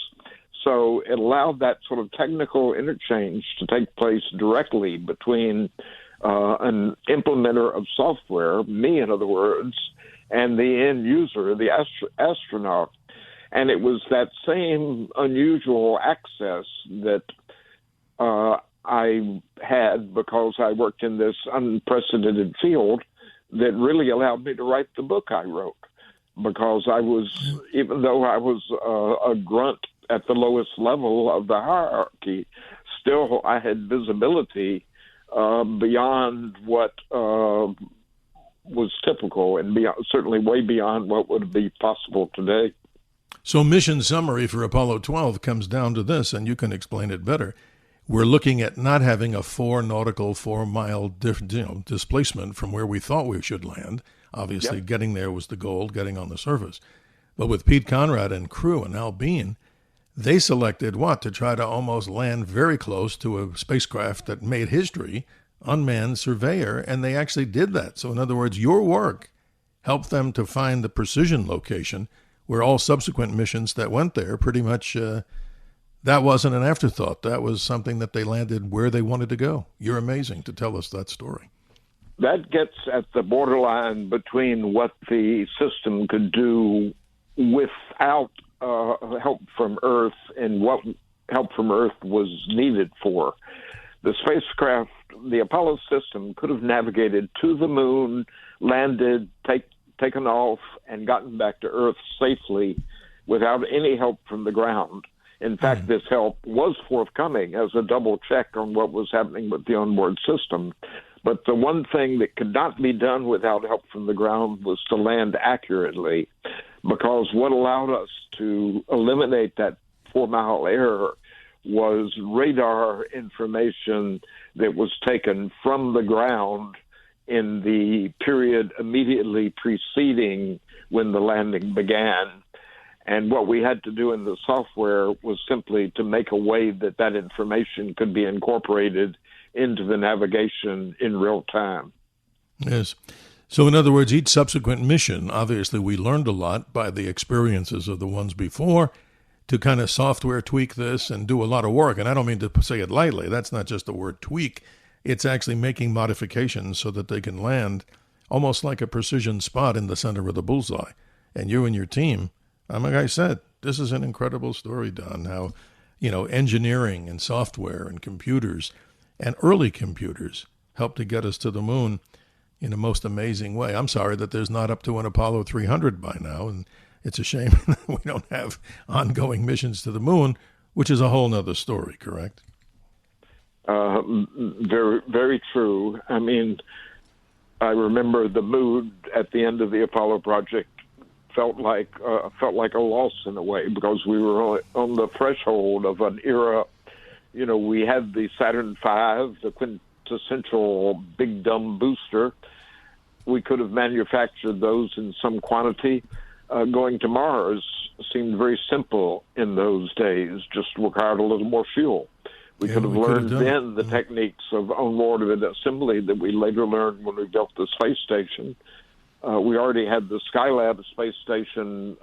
So it allowed that sort of technical interchange to take place directly between an implementer of software, me in other words, and the end user, the astronaut. And it was that same unusual access that I had, because I worked in this unprecedented field, that really allowed me to write the book I wrote. Because I was, even though I was a grunt at the lowest level of the hierarchy, still I had visibility beyond what was typical, and certainly way beyond what would be possible today. So mission summary for Apollo 12 comes down to this, and you can explain it better. We're looking at not having a 4-mile displacement from where we thought we should land. Obviously, yep, getting there was the goal, getting on the surface. But with Pete Conrad and crew and Al Bean, they selected to try to almost land very close to a spacecraft that made history, unmanned surveyor, and they actually did that. So in other words, your work helped them to find the precision location where all subsequent missions that went there pretty much, that wasn't an afterthought. That was something that they landed where they wanted to go. You're amazing to tell us that story. That gets at the borderline between what the system could do without help from Earth and what help from Earth was needed for. The spacecraft, the Apollo system, could have navigated to the moon, landed, taken off, and gotten back to Earth safely without any help from the ground. In fact, this help was forthcoming as a double check on what was happening with the onboard system. But the one thing that could not be done without help from the ground was to land accurately, because what allowed us to eliminate that 4-mile error was radar information that was taken from the ground in the period immediately preceding when the landing began. And what we had to do in the software was simply to make a way that that information could be incorporated into the navigation in real time. Yes. So in other words, each subsequent mission, obviously we learned a lot by the experiences of the ones before to kind of software tweak this and do a lot of work. And I don't mean to say it lightly. That's not just the word tweak. It's actually making modifications so that they can land almost like a precision spot in the center of the bullseye. And you and your team, like I said, this is an incredible story, Don, how, engineering and software and computers and early computers helped to get us to the moon in a most amazing way. I'm sorry that there's not up to an Apollo 300 by now, and it's a shame that we don't have ongoing missions to the moon, which is a whole nother story, correct? Very, very true. I mean, I remember the mood at the end of the Apollo project felt like a loss in a way, because we were on the threshold of an era. We had the Saturn V, the quintessential big dumb booster. We could have manufactured those in some quantity. Going to Mars seemed very simple in those days, just required a little more fuel. We could have learned then the techniques of onboard assembly that we later learned when we built the space station. We already had the Skylab space station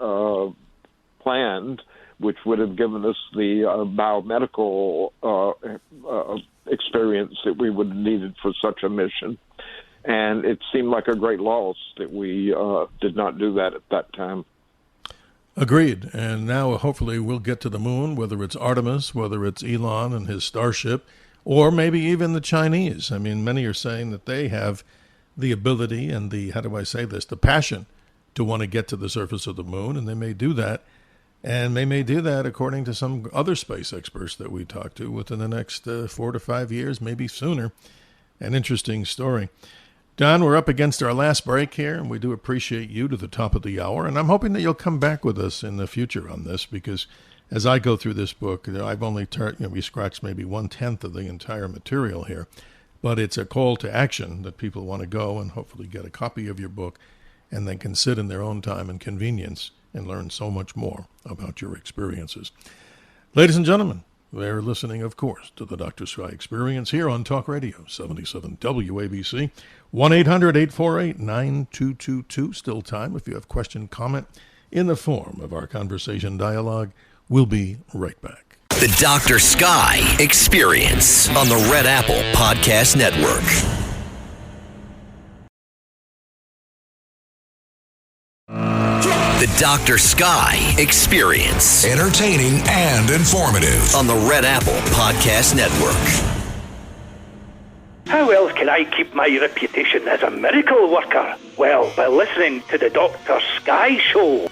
planned, which would have given us the biomedical experience that we would have needed for such a mission. And it seemed like a great loss that we did not do that at that time. Agreed. And now hopefully we'll get to the moon, whether it's Artemis, whether it's Elon and his Starship, or maybe even the Chinese. I mean, many are saying that they have the ability and the passion to want to get to the surface of the moon, and they may do that. And they may do that, according to some other space experts that we talked to, within the next 4 to 5 years, maybe sooner. An interesting story. Don, we're up against our last break here, and we do appreciate you to the top of the hour. And I'm hoping that you'll come back with us in the future on this, because as I go through this book, I've only we scratched maybe 1/10 of the entire material here. But it's a call to action that people want to go and hopefully get a copy of your book, and then can sit in their own time and convenience and learn so much more about your experiences. Ladies and gentlemen, they're listening, of course, to the Dr. Sky Experience here on Talk Radio 77 WABC, 1-800-848-9222. Still time if you have question, comment in the form of our conversation dialogue. We'll be right back. The Dr. Sky Experience on the Red Apple Podcast Network. The Dr. Sky Experience. Entertaining and informative. On the Red Apple Podcast Network. How else can I keep my reputation as a miracle worker? Well, by listening to the Dr. Sky Show.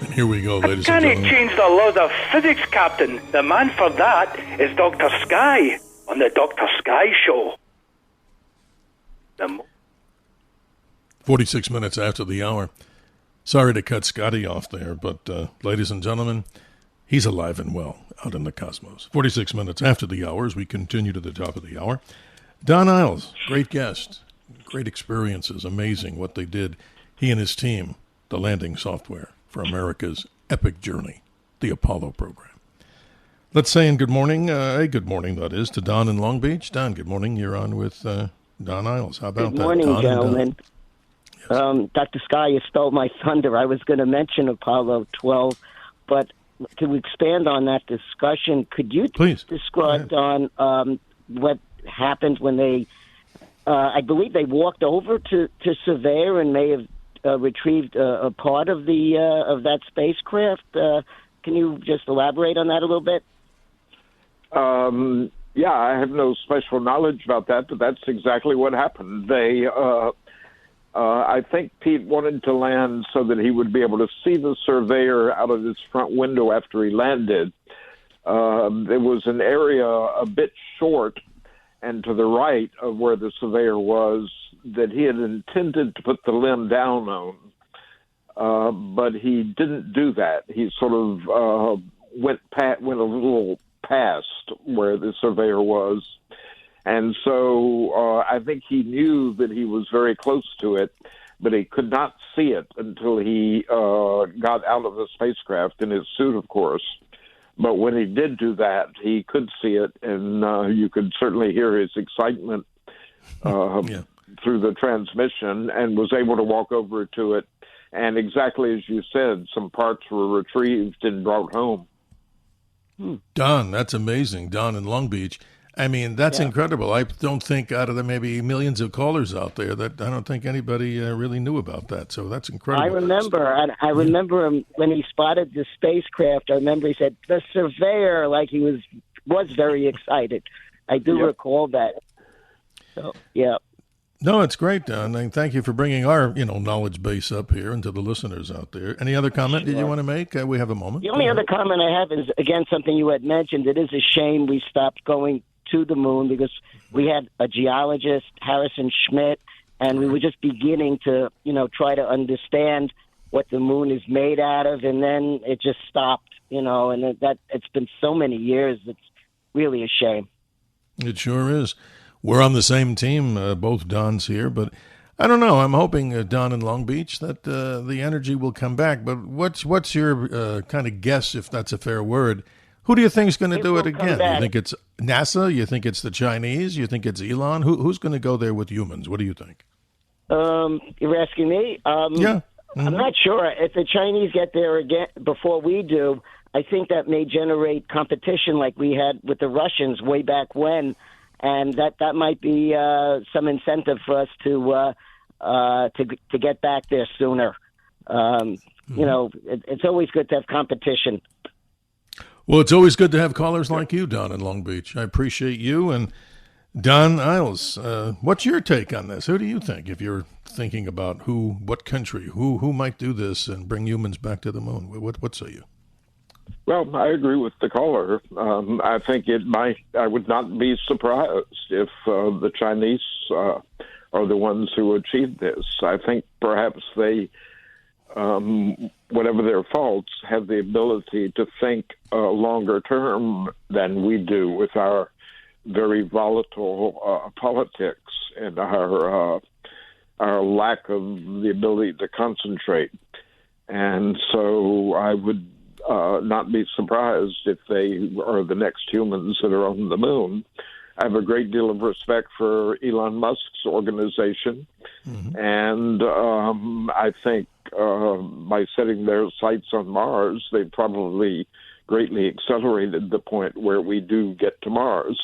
And here we go, ladies and gentlemen. Can he change the laws of physics, Captain? The man for that is Dr. Sky on the Dr. Sky Show. 46 minutes after the hour. Sorry to cut Scotty off there, but ladies and gentlemen, he's alive and well out in the cosmos. 46 minutes after the hour as we continue to the top of the hour. Don Eyles, great guest, great experiences, amazing what they did. He and his team, the landing software for America's epic journey, the Apollo program. Let's say good morning, that is, to Don in Long Beach. Don, good morning. You're on with Don Eyles. How about that? Good morning, Don gentlemen. Dr. Sky, you stole my thunder. I was going to mention Apollo 12, but to expand on that discussion, could you describe, Don, what happened when they, I believe they walked over to Surveyor and may have retrieved a part of the of that spacecraft? Can you just elaborate on that a little bit? Yeah, I have no special knowledge about that, but that's exactly what happened. They, I think Pete wanted to land so that he would be able to see the Surveyor out of his front window after he landed. There was an area a bit short and to the right of where the Surveyor was that he had intended to put the limb down on, but he didn't do that. He sort of went a little past where the surveyor was. And so I think he knew that he was very close to it, but he could not see it until he got out of the spacecraft in his suit, of course. But when he did do that, he could see it, and you could certainly hear his excitement through the transmission, and was able to walk over to it. And exactly as you said, some parts were retrieved and brought home. Don, that's amazing. Don in Long Beach. I mean, that's incredible. I don't think out of the maybe millions of callers out there that I don't think anybody really knew about that. So that's incredible. I remember him when he spotted the spacecraft. I remember he said, "The surveyor," like he was very excited. I do recall that. So, yeah. No, it's great, Don. And thank you for bringing our, knowledge base up here and to the listeners out there. Any other comment that you want to make? We have a moment. The only other comment I have is, again, something you had mentioned. It is a shame we stopped going to the moon because we had a geologist, Harrison Schmitt, and we were just beginning to, try to understand what the moon is made out of, and then it just stopped, and that it's been so many years. It's really a shame. It sure is. We're on the same team, both Dons here, but I don't know. I'm hoping, Don in Long Beach, that the energy will come back. But what's your kind of guess, if that's a fair word? Who do you think is going to do it again? You think it's NASA? You think it's the Chinese? You think it's Elon? Who's going to go there with humans? What do you think? You're asking me? Yeah. Mm-hmm. I'm not sure. If the Chinese get there again before we do, I think that may generate competition like we had with the Russians way back when. And that might be some incentive for us to get back there sooner. It's always good to have competition. Well, it's always good to have callers like you, Don in Long Beach. I appreciate you. And Don Eyles, what's your take on this? Who do you think, if you're thinking about what country, who might do this and bring humans back to the moon? What say you? Well, I agree with the caller. I think I would not be surprised if the Chinese are the ones who achieved this. I think perhaps they, whatever their faults, have the ability to think longer term than we do with our very volatile politics and our lack of the ability to concentrate. And so I would not be surprised if they are the next humans that are on the moon. I have a great deal of respect for Elon Musk's organization, and I think by setting their sights on Mars, they probably greatly accelerated the point where we do get to Mars,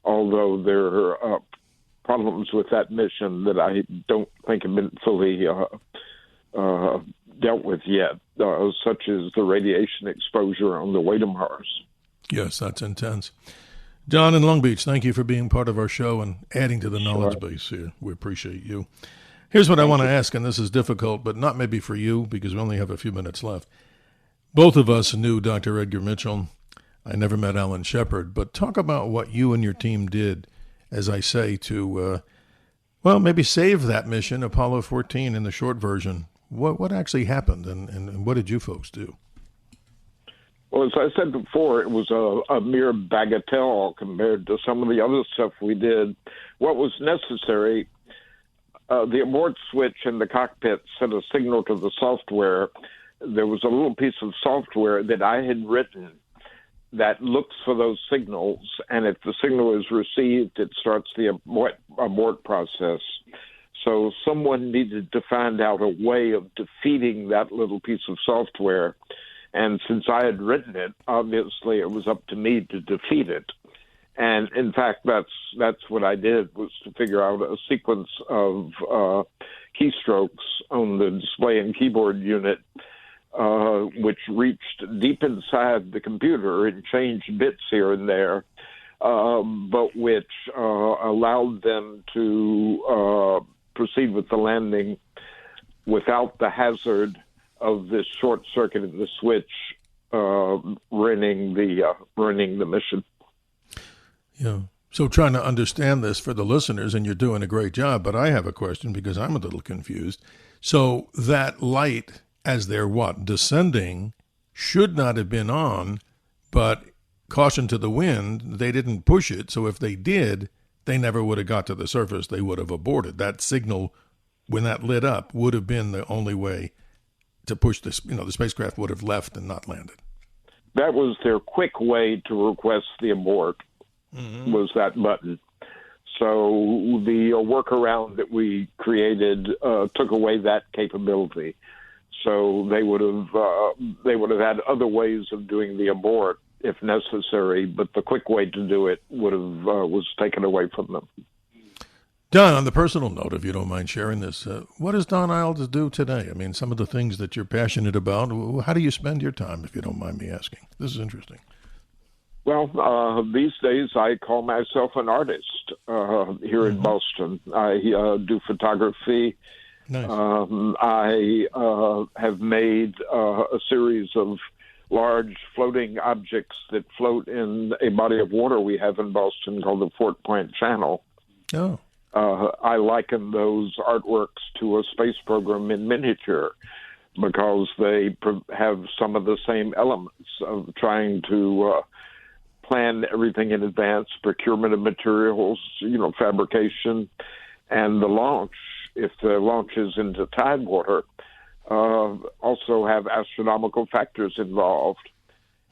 although there are problems with that mission that I don't think have been fully dealt with yet, such as the radiation exposure on the way to Mars. Yes, that's intense. Don in Long Beach, thank you for being part of our show and adding to the knowledge base here. We appreciate you. Here's what I want to ask, and this is difficult, but not maybe for you because we only have a few minutes left. Both of us knew Dr. Edgar Mitchell. I never met Alan Shepard, but talk about what you and your team did, as I say, to, maybe save that mission, Apollo 14 in the short version. What actually happened, and what did you folks do? Well, as I said before, it was a mere bagatelle compared to some of the other stuff we did. What was necessary, the abort switch in the cockpit sent a signal to the software. There was a little piece of software that I had written that looks for those signals, and if the signal is received, it starts the abort process. So someone needed to find out a way of defeating that little piece of software. And since I had written it, obviously it was up to me to defeat it. And in fact, that's what I did, was to figure out a sequence of keystrokes on the display and keyboard unit, which reached deep inside the computer and changed bits here and there, but which allowed them to proceed with the landing without the hazard of this short circuit in the switch ruining the mission. Yeah. So trying to understand this for the listeners, and you're doing a great job, but I have a question because I'm a little confused. So that light, as they're descending, should not have been on But caution to the wind, they didn't push it. So if they did, they never would have got to the surface. They would have aborted. That signal, when that lit up, would have been the only way to push this. The spacecraft would have left and not landed. That was their quick way to request the abort, was that button. So the workaround that we created took away that capability. So they would have had other ways of doing the abort if necessary, but the quick way to do it was taken away from them. Don, on the personal note, if you don't mind sharing this, what does Don Eyles do today? I mean, some of the things that you're passionate about, how do you spend your time, if you don't mind me asking? This is interesting. Well, these days I call myself an artist here in Boston. I do photography. Nice. I have made a series of large floating objects that float in a body of water we have in Boston called the Fort Point Channel. Oh. I liken those artworks to a space program in miniature because they have some of the same elements of trying to plan everything in advance, procurement of materials, fabrication, and the launch. If the launch is into tidewater, also have astronomical factors involved.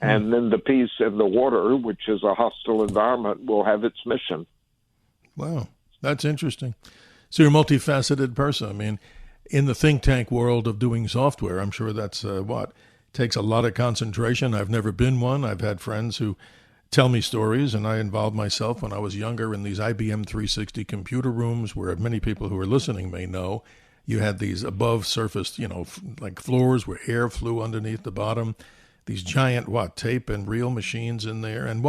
And then the piece in the water, which is a hostile environment, will have its mission. Wow, that's interesting. So you're a multifaceted person. I mean, in the think tank world of doing software, I'm sure that's takes a lot of concentration. I've never been one. I've had friends who tell me stories, and I involved myself when I was younger in these IBM 360 computer rooms where many people who are listening may know you had these above surface, like floors where air flew underneath the bottom, these giant, tape and reel machines in there. And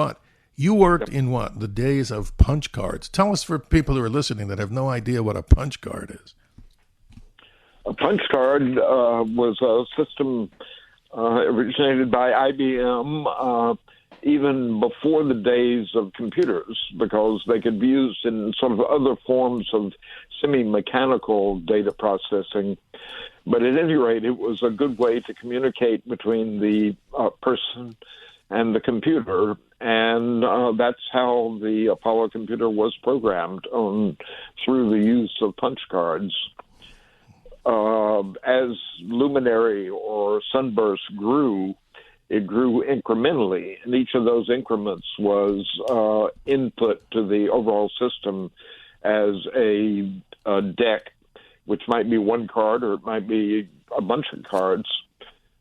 you worked in the days of punch cards. Tell us, for people who are listening that have no idea what a punch card is. A punch card was a system originated by IBM even before the days of computers, because they could be used in sort of other forms of semi-mechanical data processing. But at any rate, it was a good way to communicate between the person and the computer, and that's how the Apollo computer was programmed through the use of punch cards. As Luminary or Sunburst grew, it grew incrementally, and each of those increments was input to the overall system as a deck, which might be one card or it might be a bunch of cards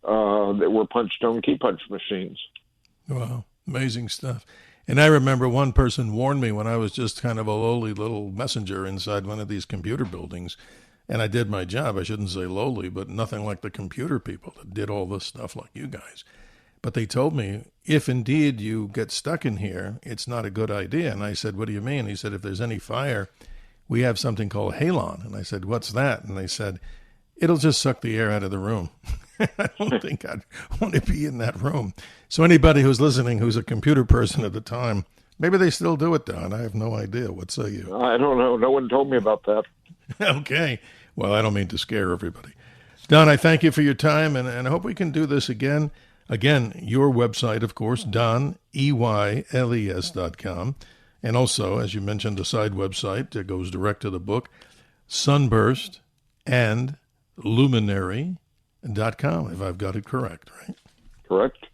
that were punched on key punch machines. Wow, amazing stuff. And I remember one person warned me when I was just kind of a lowly little messenger inside one of these computer buildings, and I did my job. I shouldn't say lowly, but nothing like the computer people that did all this stuff like you guys. But they told me, if indeed you get stuck in here, it's not a good idea. And I said, what do you mean? He said, if there's any fire, we have something called halon. And I said, what's that? And they said, it'll just suck the air out of the room. I don't think I'd want to be in that room. So anybody who's listening who's a computer person at the time, maybe they still do it, Don. I have no idea. What say you? I don't know. No one told me about that. Okay. Well, I don't mean to scare everybody. Don, I thank you for your time, and I hope we can do this again. Again, your website, of course, DonEyles.com. And also, as you mentioned, the side website that goes direct to the book, Sunburst and Luminary.com, if I've got it correct, right? Correct.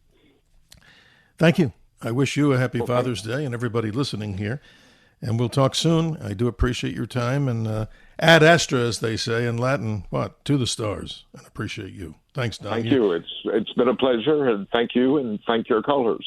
Thank you. I wish you a happy Father's Day and everybody listening here. And we'll talk soon. I do appreciate your time. And ad astra, as they say in Latin, to the stars. And appreciate you. Thanks, Don. Thank you. It's been a pleasure, and thank you, and thank your callers.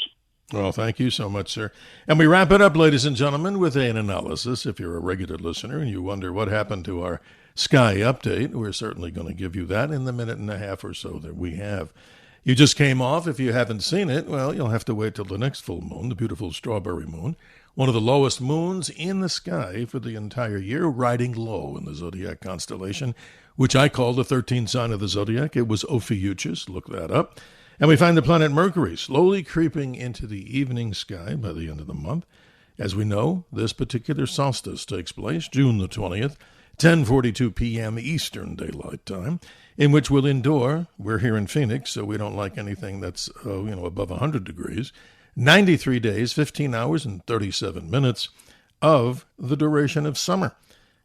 Well, thank you so much, sir. And we wrap it up, ladies and gentlemen, with an analysis. If you're a regular listener and you wonder what happened to our sky update, we're certainly going to give you that in the minute and a half or so that we have. You just came off. If you haven't seen it, well, you'll have to wait till the next full moon, the beautiful strawberry moon, one of the lowest moons in the sky for the entire year, riding low in the zodiac constellation, which I call the 13th sign of the zodiac. It was Ophiuchus. Look that up. And we find the planet Mercury slowly creeping into the evening sky by the end of the month. As we know, this particular solstice takes place June the 20th, 10:42 p.m. Eastern Daylight Time, in which we'll endure, we're here in Phoenix, so we don't like anything that's above 100 degrees, 93 days, 15 hours, and 37 minutes of the duration of summer.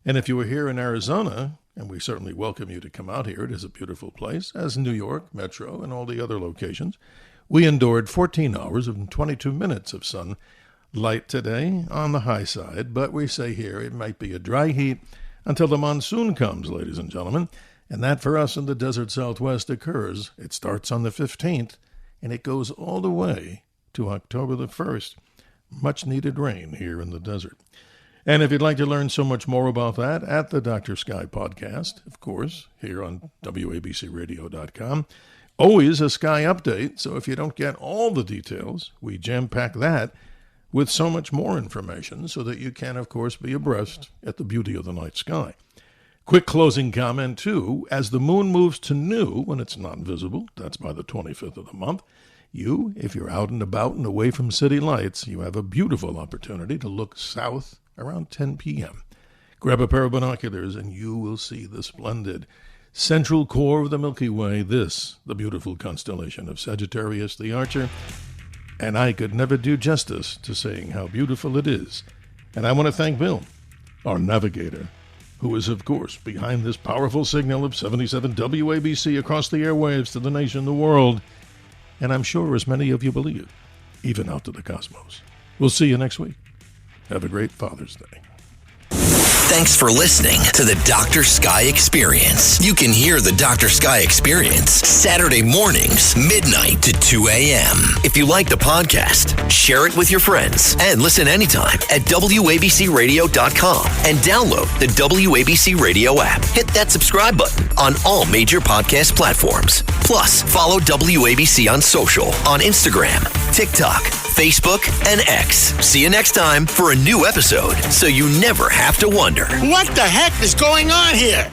And if you were here in Arizona, and we certainly welcome you to come out here, it is a beautiful place, as New York, Metro, and all the other locations, we endured 14 hours and 22 minutes of sunlight today on the high side, but we say here it might be a dry heat until the monsoon comes, ladies and gentlemen, and that for us in the desert Southwest occurs. It starts on the 15th, and it goes all the way to October the 1st. Much needed rain here in the desert. And if you'd like to learn so much more about that, at the Dr. Sky podcast, of course, here on WABCRadio.com. Always a Sky update, so if you don't get all the details, we jam-pack that with so much more information so that you can, of course, be abreast at the beauty of the night sky. Quick closing comment, too. As the moon moves to new, when it's not visible, that's by the 25th of the month, you, if you're out and about and away from city lights, you have a beautiful opportunity to look south around 10 p.m. Grab a pair of binoculars and you will see the splendid central core of the Milky Way, the beautiful constellation of Sagittarius the Archer. And I could never do justice to saying how beautiful it is. And I want to thank Bill, our navigator, who is, of course, behind this powerful signal of 77 WABC across the airwaves to the nation, the world, and I'm sure, as many of you believe, even out to the cosmos. We'll see you next week. Have a great Father's Day. Thanks for listening to the Dr. Sky Experience. You can hear the Dr. Sky Experience Saturday mornings, midnight to 2 a.m. If you like the podcast, share it with your friends and listen anytime at WABCRadio.com and download the WABC Radio app. Hit that subscribe button on all major podcast platforms. Plus, follow WABC on social on Instagram, TikTok, Facebook, and X. See you next time for a new episode so you never have to wonder, what the heck is going on here?